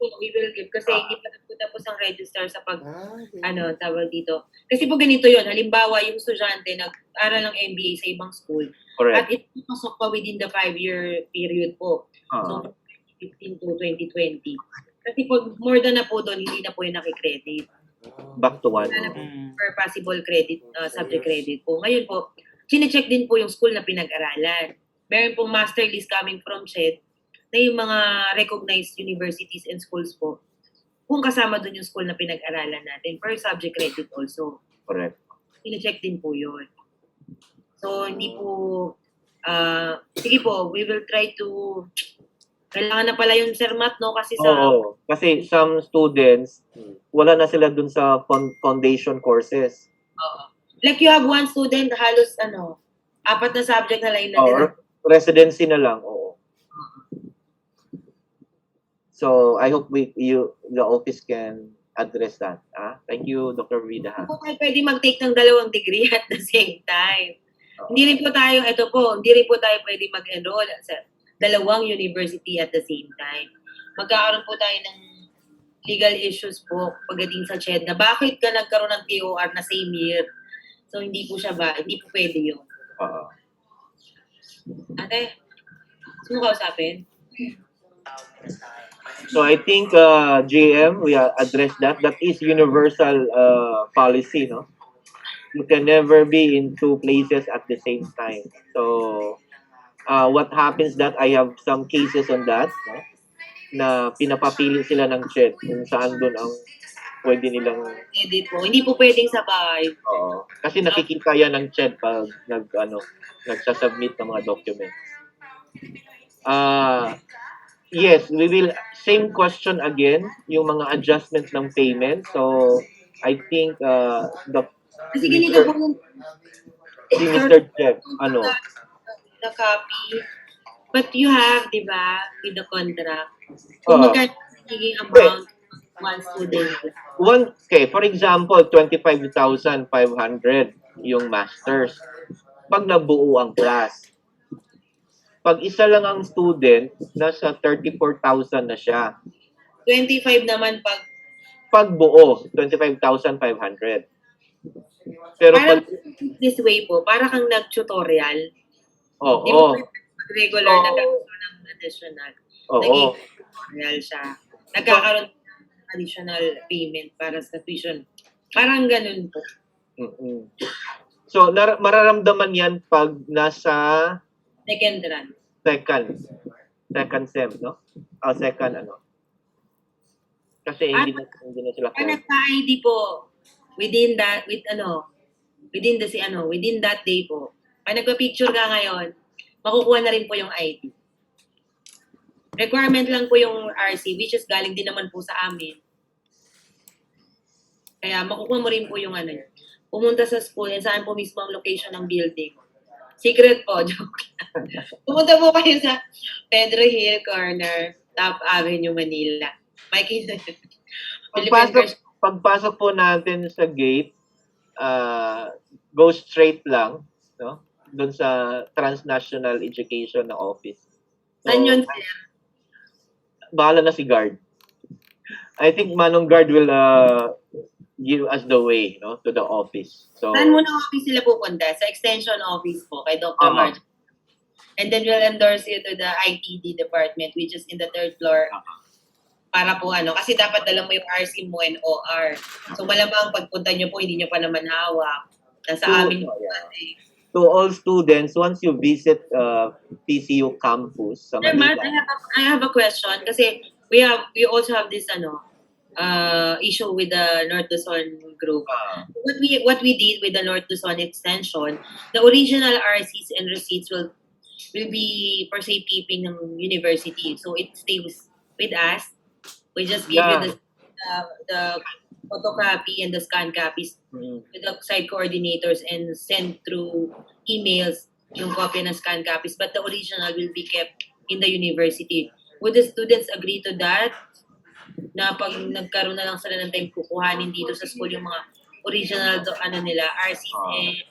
kasi hindi pa tapos ang register sa tawag dito. Kasi po ganito yun, halimbawa yung estudyante nag-aral ng MBA sa ibang school. Correct. At ito pasok pa within the 5-year period po. So 2015 to 2020. Kasi pag more than na po doon, hindi na po yung nakikredit. Back to one. Per possible credit, subject credit po. Ngayon po, sine-check din po yung school na pinag-aralan. Meron pong master list coming from CHED na yung mga recognized universities and schools po. Kung kasama doon yung school na pinag-aralan natin, per subject credit also. Correct. Sine-check din po yun. So, hindi po, sige po, we will try to, kailangan na pala yung Sir Matt, no? Kasi kasi some students, wala na sila dun sa foundation courses. Like you have one student, halos 4 na subject na lang na Residency na lang, oo. So, I hope the office can address that. Thank you, Dr. Vida. Hindi po tayo pwede mag-take ng 2 degree at the same time. Hindi rin po tayo pwede mag-enroll sa 2 university at the same time. Magkakaroon po tayo ng legal issues po pagdating sa CHED na bakit ka nagkaroon ng TOR na same year. So, hindi po pwede yun. Ate, gusto mo kausapin? So I think JM, we addressed that. That is universal policy, no? You can never be in 2 places at the same time. So what happens that I have some cases on that, no? Na pinapapili sila ng CHED kung saan doon ang pwede nilang edit po. Hindi po pwedeng sabay. Oo. Kasi nakikita yan ng CHED pag nagsasubmit ng mga documents. Yes, we will, same question again, yung mga adjustment ng payment. So, I think, kasi ganito po si Mr. Jeff, the copy, but you have, di ba, with the contract, kung magkano yung amount, one student. Okay, for example, 25,500 yung masters. Pag nabuo ang class, pag isa lang ang student, nasa 34,000 na siya. 25 naman pag buo, 25,500. Pero parang this way po, para kang nag-tutorial. Di ba regular nagkakaroon ng additional. Naging tutorial siya. Nagkakaroon ng additional payment para sa tuition. Parang ganun po. So, mararamdaman yan pag nasa second run. Second sem, no? Second, Kasi hindi na sila nagka-ID po, within that, within that day po. Pag nagpa-picture ka ngayon, makukuha na rin po yung ID. Requirement lang po yung RC, which is galing din naman po sa amin. Kaya makukuha mo rin po yung pumunta sa school and saan po mismo ang location ng building. Secret po, joke. Pumunta po kayo sa Pedro Hill Corner, Top Avenue, Manila. Makikita Pagpasok po natin sa gate, go straight lang, no? Doon sa Transnational Education na office. So, Saan yun, sir? bahala na si guard. I think Manong Guard will give us the way, no, to the office. So Saan muna office sila pupunta? Sa extension office po, kay Dr. Marge. And then we'll endorse you to the ITD department, which is in the 3rd floor. Para po kasi dapat dala mo yung RC mo and OR. So malamang pagpunta nyo po, hindi nyo pa naman hawak. Nasa amin po. To all students, once you visit PCU campus sa Sir Matt, Manila, I have a question kasi we also have this issue with the North Luzon group. What we did with the North Luzon extension, the original RCs and receipts will be per se keeping ng university. So it stays with us. We just give you the photocopy and the scan copies to the site coordinators and send through emails yung copy ng scan copies. But the original will be kept in the university. Would the students agree to that? Na pag nagkaroon na lang sila ng time kukuhanin dito sa school yung mga original nila, RCs and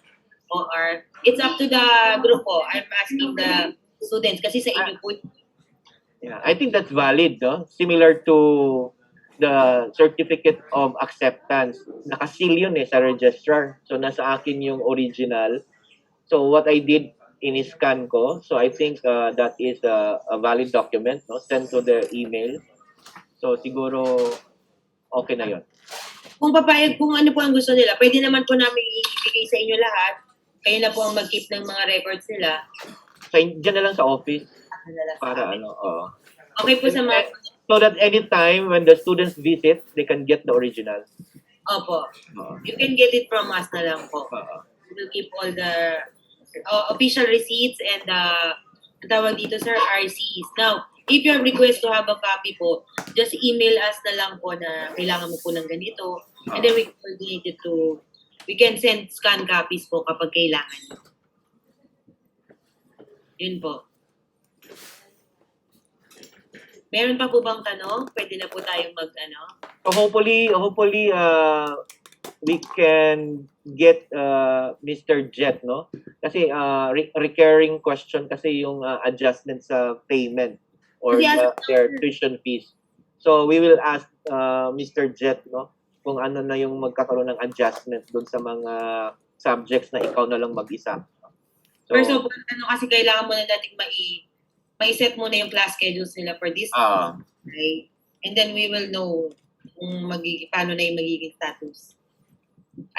OR. It's up to the group po. I'm asking the students kasi sa inyo po. yeah, I think that's valid, no? Similar to the certificate of acceptance. Nakasil yun sa registrar. So nasa akin yung original. So what I did, in-scan ko. So I think that is a valid document, no? Send to their email. So siguro okay na yun. Kung papayag, kung ano po ang gusto nila, pwede naman po namin ibigay sa inyo lahat. Kayo na po ang mag-keep ng mga records nila. So dyan na lang sa office. Para Okay po sa mga... So that anytime when the students visit, they can get the original. Opo. You can get it from us na lang po. We'll keep all the official receipts and tawag dito, sir, RCs. Now, if you have request to have a copy po, just email us na lang po na kailangan mo po ng ganito. And then we coordinate it to... We can send scan copies po kapag kailangan. Yun po. Meron pa po bang tanong? Pwede na po tayong So hopefully we can get Mr. Jet, no? Kasi recurring question kasi yung adjustment sa payment or their tuition fees. So we will ask Mr. Jet, no? Kung ano na yung magkakaroon ng adjustment doon sa mga subjects na ikaw na lang mag-isa. So, first of all, kasi kailangan muna natin mai-set muna yung class schedules nila for this month. Okay? And then we will know kung paano na yung magiging status.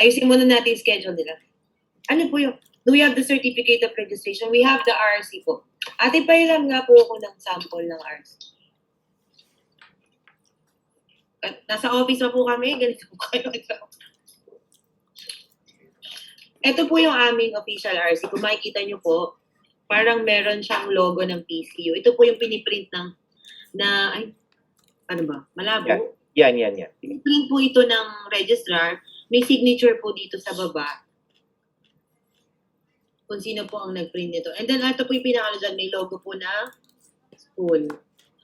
Ayusin muna natin yung schedule nila. Ano po yung, do we have the certificate of registration? We have the RC po. Ate, pailam nga po ako ng sample ng RC. At nasa office pa po kami, ganito po kayo. Ito po yung aming official RC. Kung makikita nyo po, parang meron siyang logo ng PCU. Ito po yung piniprint malabo? Yan. Piniprint po ito ng registrar. May signature po dito sa baba. Kung sino po ang nag-print nito. And then ito po yung pinakano dyan, may logo po na school.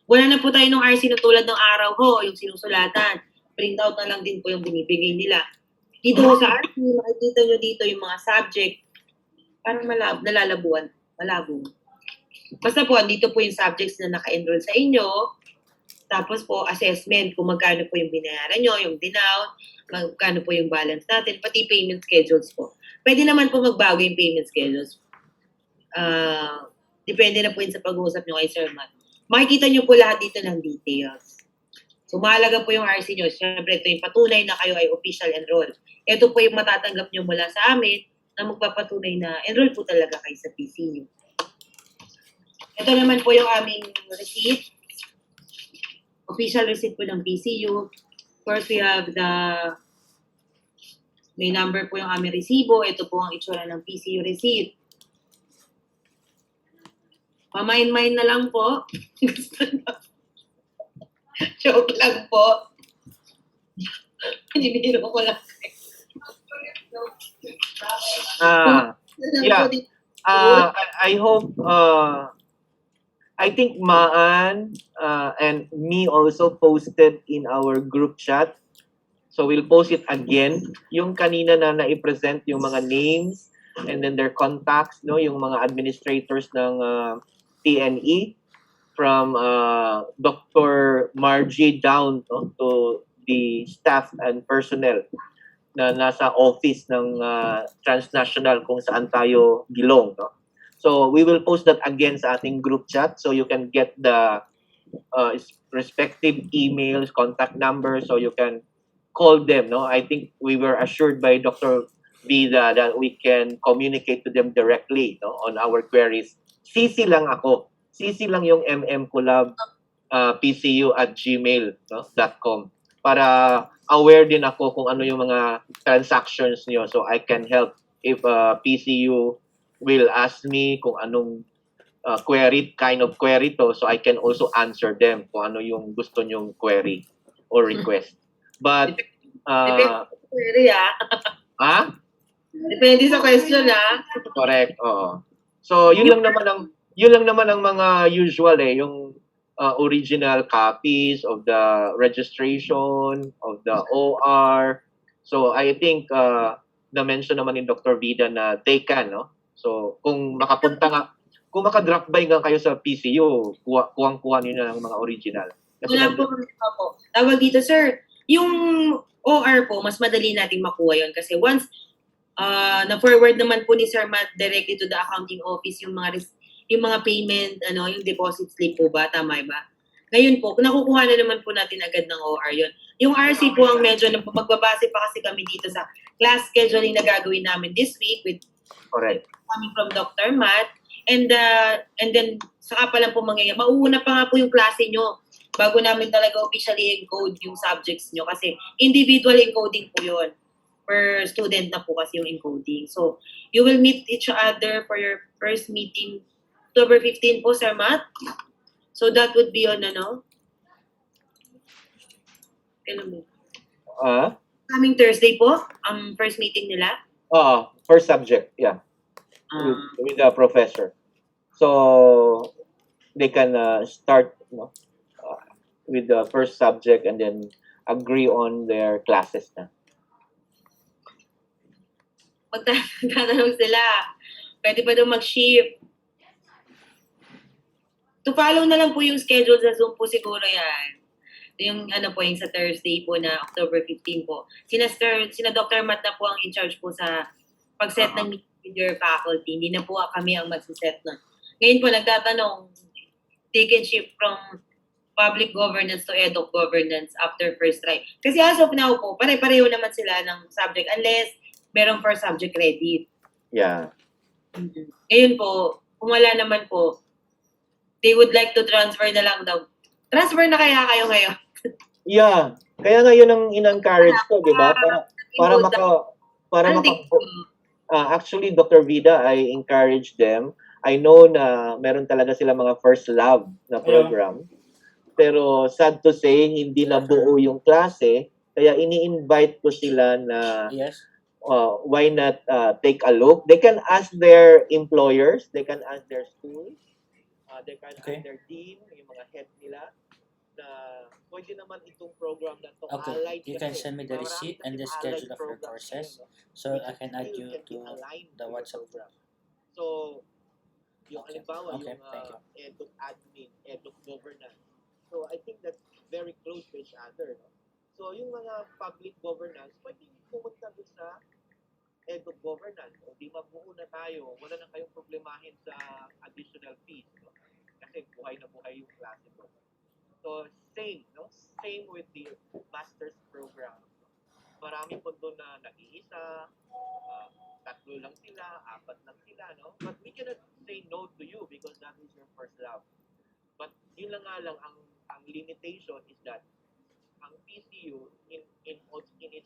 Wala na po tayo ng RC na tulad ng araw ho, yung sinusulatan. Print out na lang din po yung binibigay nila. Dito sa RC, makikita nyo dito yung mga subject. Parang malabo. Basta po, dito po yung subjects na naka-enroll sa inyo. Tapos po, assessment, kung magkano po yung binayaran nyo, yung dinown, magkano po yung balance natin, pati payment schedules po. Pwede naman po magbago yung payment schedules. Depende na po yun sa pag-uusap nyo kay Sir Matt. Makikita nyo po lahat dito ng details. So, mahalaga po yung RC nyo. Siyempre, ito yung patunay na kayo ay official enroll. Ito po yung matatanggap nyo mula sa amin na magpapatunay na enroll po talaga kayo sa PCU. Ito naman po yung aming receipt. Official receipt po ng PCU. First, we have the May number po yung aming resibo. Ito po ang itsura ng PCU receipt. Pamain-main na lang po. Joke lang po. Pinibiro ko lang. Yeah. I hope I think Maan and me also posted in our group chat. So we'll post it again. Yung kanina na na-present yung mga names and then their contacts, no, yung mga administrators ng TNE from Dr. Margie down, no, to the staff and personnel na nasa office ng transnational kung saan tayo belong, no? So we will post that again sa ating group chat so you can get the respective emails, contact numbers, so you can call them, no? I think we were assured by Dr. Vida that we can communicate to them directly, no, on our queries. CC lang ako. CC lang yung mmcollab pcu@gmail.com para aware din ako kung ano yung mga transactions niyo, so I can help if PCU will ask me kung anong kind of query to, so I can also answer them kung ano yung gusto nyong query or request. But Depende sa question, correct. Oo. So yun lang naman ang mga usual yung original copies of the registration of the OR. So I think na-mention naman ni Dr. Vida na they can, no? So kung maka-drop by nga kayo sa PCU, kuwang-kuha niyo na ng mga original. Kasi wala po. Tawag dito, sir, yung OR po, mas madali nating makuha yon kasi once na-forward naman po ni Sir Matt directly to the accounting office yung mga payment, yung deposit slip po ba? Tama ba? Ngayon po, nakukuha na naman po natin agad ng OR yon. Yung RC po ang medyo magbabase pa kasi kami dito sa class scheduling na gagawin namin this week with correct. Coming from Dr. Matt. And then, saka pa lang po mangyayari. Mauuna pa nga po yung klase nyo bago namin talaga officially encode yung subjects nyo kasi individual encoding po yun. Per student na po kasi yung encoding. So, you will meet each other for your first meeting October 15 po, Sir Matt. So, that would be on kailan mo? Coming Thursday po, ang first meeting nila? First subject, yeah. With the professor. So, they can start with the first subject and then agree on their classes na. Magtatanong sila, pwede ba daw mag-shift? To follow na lang po yung schedule sa Zoom po siguro yan. Yung yung sa Thursday po na October 15 po. Sina Dr. Matt na po ang in charge po sa pag-set ng meeting with your faculty. Hindi na po kami ang mag-set nun. Ngayon po, nagtatanong, they can shift from public governance to edoc governance after first try. Kasi as of now po, pare-pareho naman sila ng subject unless merong first subject ready. Yeah. Ngayon po, kung wala naman po, they would like to transfer na lang daw. Transfer na kaya kayo ngayon? Yeah. Kaya nga yun ang in-encourage ko, di ba? Actually, Dr. Vida, I encourage them. I know na meron talaga sila mga first love na program. Pero sad to say, hindi na buo yung klase. Kaya ini-invite ko sila na why not take a look. They can ask their employers, they can ask their schools, they can ask their dean, yung mga head nila, na pwede naman itong program na to. Okay, you can send me the receipt and the schedule of your courses so I can add you to the WhatsApp group. So, yung halimbawa, yung edoc admin, edoc governance. So, I think that's very close to each other. No? So, yung mga public governance, pwede pumunta doon sa edoc governance. O di mabuo na tayo, wala na kayong problemahin sa additional fees. No? Kasi buhay na buhay yung klase ko. So, same, no? Same with the master's program. Marami po doon na nag-iisa, tatlo lang sila, apat lang sila, no? But we cannot say no to you because that is your first love. But yun lang nga lang, ang limitation is that ang PCU in its operation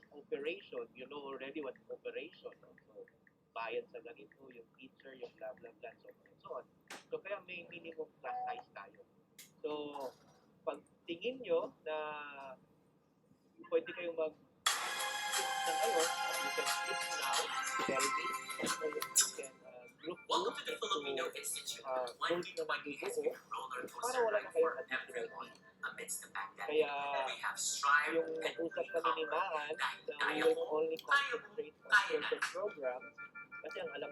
operation, you know already what's operation. No? So, bayad sa ganito, yung teacher, yung blah, blah, blah, so on and so on. So, kaya may minimum class size tayo. So, pag tingin nyo na pwede kayong na ngayon, you can click now, tell me, so you can group Welcome to the into Filipino Institute, groups na magbubuo para wala na kayong additional fee. amidst the pandemic. Kaya We have strived yung and nag-usap kami ni Maan na we will only concentrate on certain programs kasi ang alam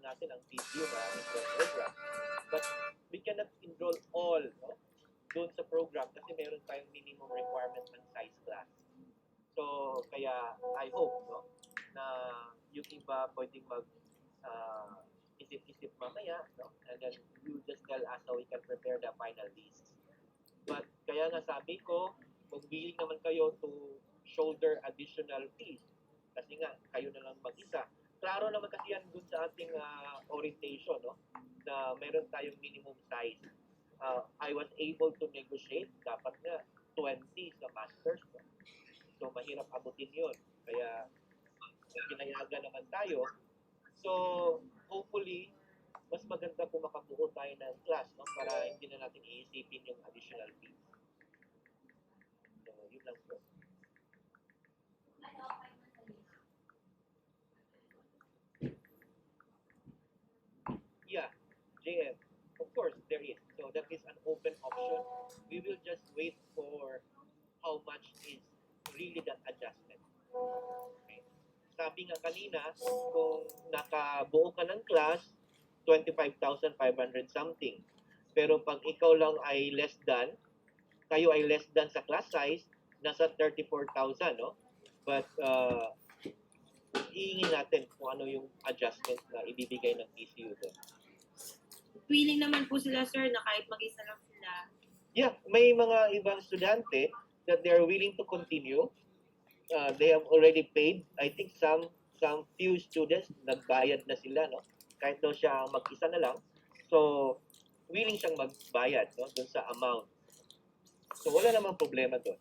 natin ang PCU maraming program. But we cannot enroll all no, doon sa program kasi meron tayong minimum requirement ng size class. So, kaya I hope no, na yung iba pwedeng isip-isip mamaya, no? And then you just tell us how we can prepare the final list. But kaya nga sabi ko, kung willing naman kayo to shoulder additional fees, kasi nga, kayo na lang mag-isa. Klaro naman kasi yan dun sa ating orientation, no? Na meron tayong minimum size. I was able to negotiate, dapat nga 20 sa masters. No? So, mahirap abutin yun. Kaya, pinayagan naman tayo. So, hopefully, mas maganda kung makabuo tayo ng class, no? Para hindi na natin iisipin yung additional fees. So, yun lang po. Yeah, JM. Of course, there is. So, that is an open option. We will just wait for how much is really that adjustment. Okay. Sabi nga kanina, kung nakabuo ka ng class, 25,500 something. Pero pag ikaw lang ay less than, kayo ay less than sa class size, nasa 34,000, no? But, hihingi natin kung ano yung adjustment na ibibigay ng PCU doon. Willing naman po sila, sir, na kahit mag-isa lang sila. Yeah, may mga ibang estudyante that they are willing to continue. They have already paid. I think some few students nagbayad na sila, no? Kahit daw siya mag-isa na lang. So, willing siyang magbayad, no? Doon sa amount. So, wala namang problema doon.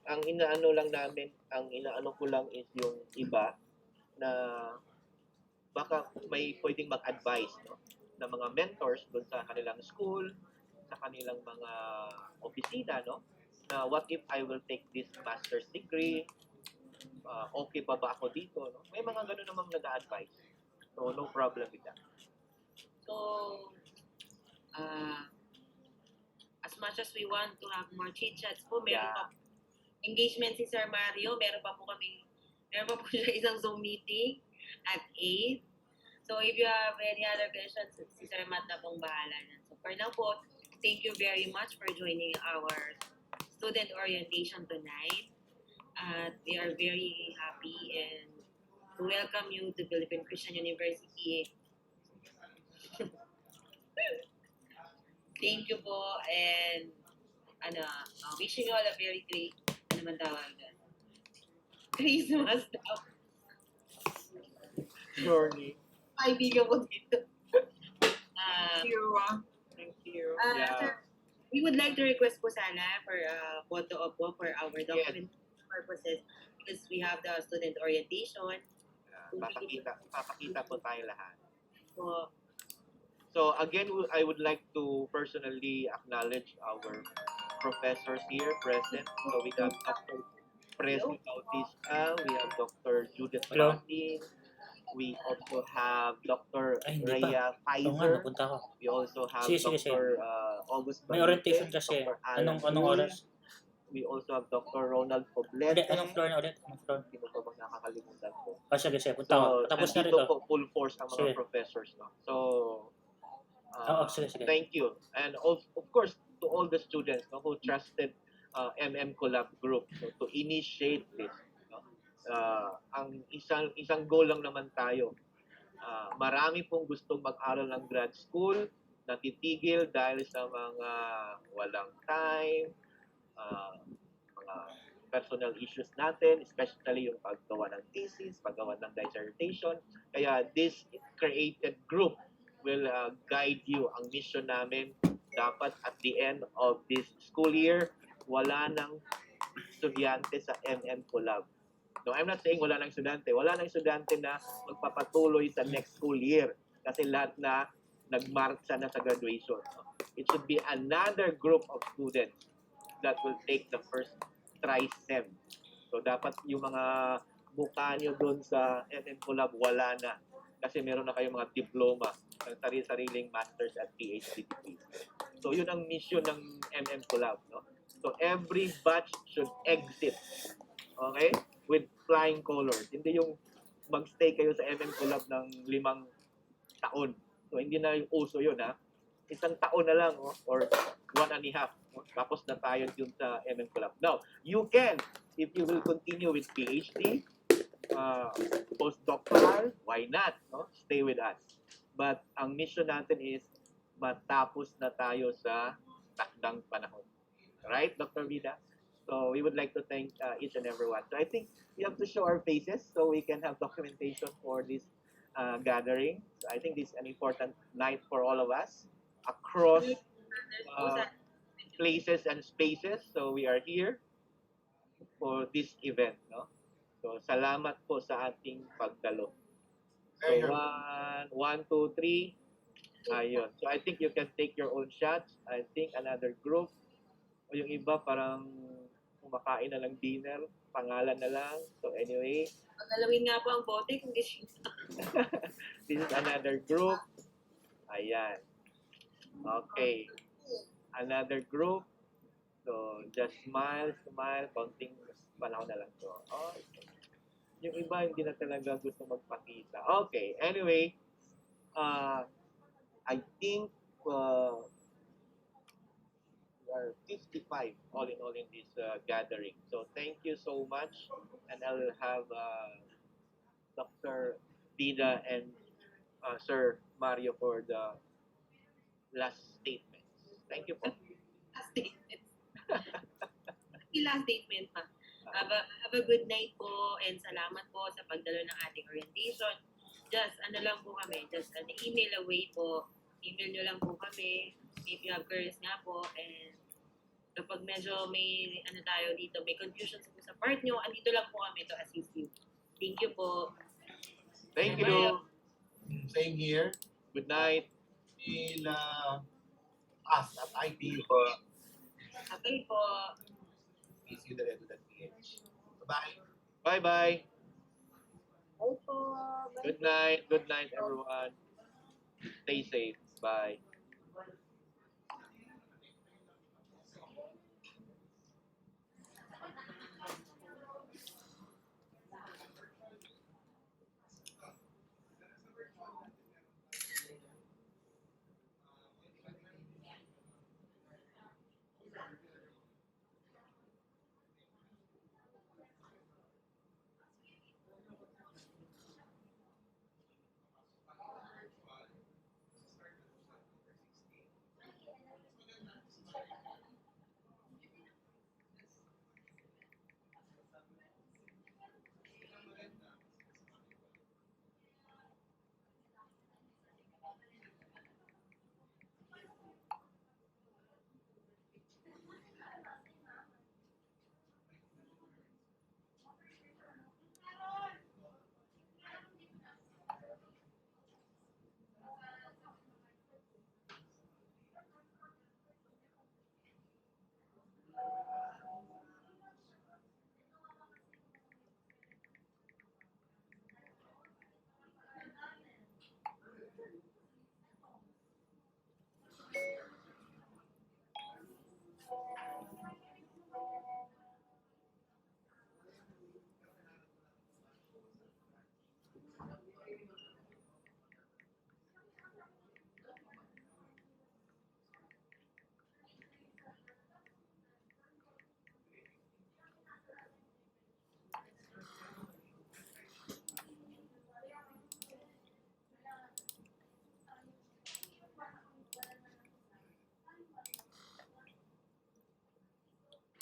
Ang inaano ko lang is yung iba na baka may pwedeng mag-advise, no? Na mga mentors doon sa kanilang school, sa kanilang mga opisina, no? Na what if I will take this master's degree? Okay pa ba ako dito? No? May mga gano'n namang nag-a-advise. So, no problem with that. So, as much as we want to have more chit-chats po, meron pa engagement si Sir Mario, meron pa po siya isang Zoom meeting at 8. So, if you have any other questions, si Sir Matt na pong bahala na. So, for now po, thank you very much for joining our student orientation tonight. We are very happy and to welcome you to Philippine Christian University. Thank you po and wishing you all a very great Christmas daw. Journey. Kaibigan ko dito. Thank you. Sir, we would like to request po sana for photo op po for our document purposes because we have the student orientation. Papakita po tayo lahat. So, So again, I would like to personally acknowledge our professors here present. So we have Dr. Presi Bautista, we have Dr. Judith Hello. Martin, we also have Dr. Ay, hindi Rhea pa. Oo nga, Pfizer, napunta ko. we also have Sige. Dr. August May Benitez, orientation kasi. Dr. Alan Anong Cruz, oras? we also have Dr. Ronald Ulit, Poblete. anong floor na ulit? Anong floor? Sino pa bang nakakalimutan ko? Sige, punta ko. Tapos na nandito rito. po full force ang mga Sige. professors. No? So, Sige. thank you. And of course, to all the students no, who trusted MM Collab Group to initiate this. No? Ang isang goal lang naman tayo. Marami pong gustong mag-aral ng grad school, natitigil dahil sa mga walang time, mga personal issues natin, especially yung paggawa ng thesis, paggawa ng dissertation. Kaya this created group will guide you. Ang mission namin, dapat at the end of this school year, wala nang estudyante sa MM Collab. No, I'm not saying wala nang estudyante. Wala nang estudyante na magpapatuloy sa next school year kasi lahat na nagmarcha na sa graduation. No? It should be another group of students that will take the first tri-sem. So dapat yung mga mukha nyo doon sa MM Collab wala na kasi meron na kayong mga diploma ng sarili-sariling masters at PhD degrees. So yun ang mission ng MM Collab, no? So every batch should exit, okay, with flying colors. Hindi yung magstay kayo sa MM Collab ng 5 taon. So hindi na yung uso yun, ha? 1 taon na lang, oh, or 1.5. Oh, tapos na tayo dun sa MM Collab. Now, you can, if you will continue with PhD, postdoctoral, why not? No? Stay with us. But ang mission natin is matapos na tayo sa takdang panahon. Right, Dr. Vida? So we would like to thank each and everyone. So I think we have to show our faces so we can have documentation for this gathering. So I think this is an important night for all of us across places and spaces. So we are here for this event, no? So salamat po sa ating pagdalo. So 1, 2, 3. Ayun. So I think you can take your own shots. I think another group o yung iba parang kumakain na lang dinner, pangalan na lang. So anyway, Pagalawin nga po ang bote kung gusto. this is another group. Ayan. Okay. Another group. So just smile, konting panahon na lang to. Okay. Yung iba hindi na talaga gusto magpakita. Okay. Anyway, I think we are 55 all in this gathering. So thank you so much, and I'll have Dr. Vida and Sir Mario for the last statements. Thank you po. Last statement. Last statement pa. Have a good night po and salamat po sa pagdalo ng ating orientation. Just ano lang po kami, just an email away po. Email nyo lang po kami if you have queries nga po, and kapag medyo may ano tayo dito, may confusions po sa part nyo, andito lang po kami to assist you. Thank you po. Thank you. Same here. Good night. In us at IT for Okay po. PCU PH. Bye-bye. Bye-bye. Okay po. Good night. Good night, everyone. Stay safe. Bye.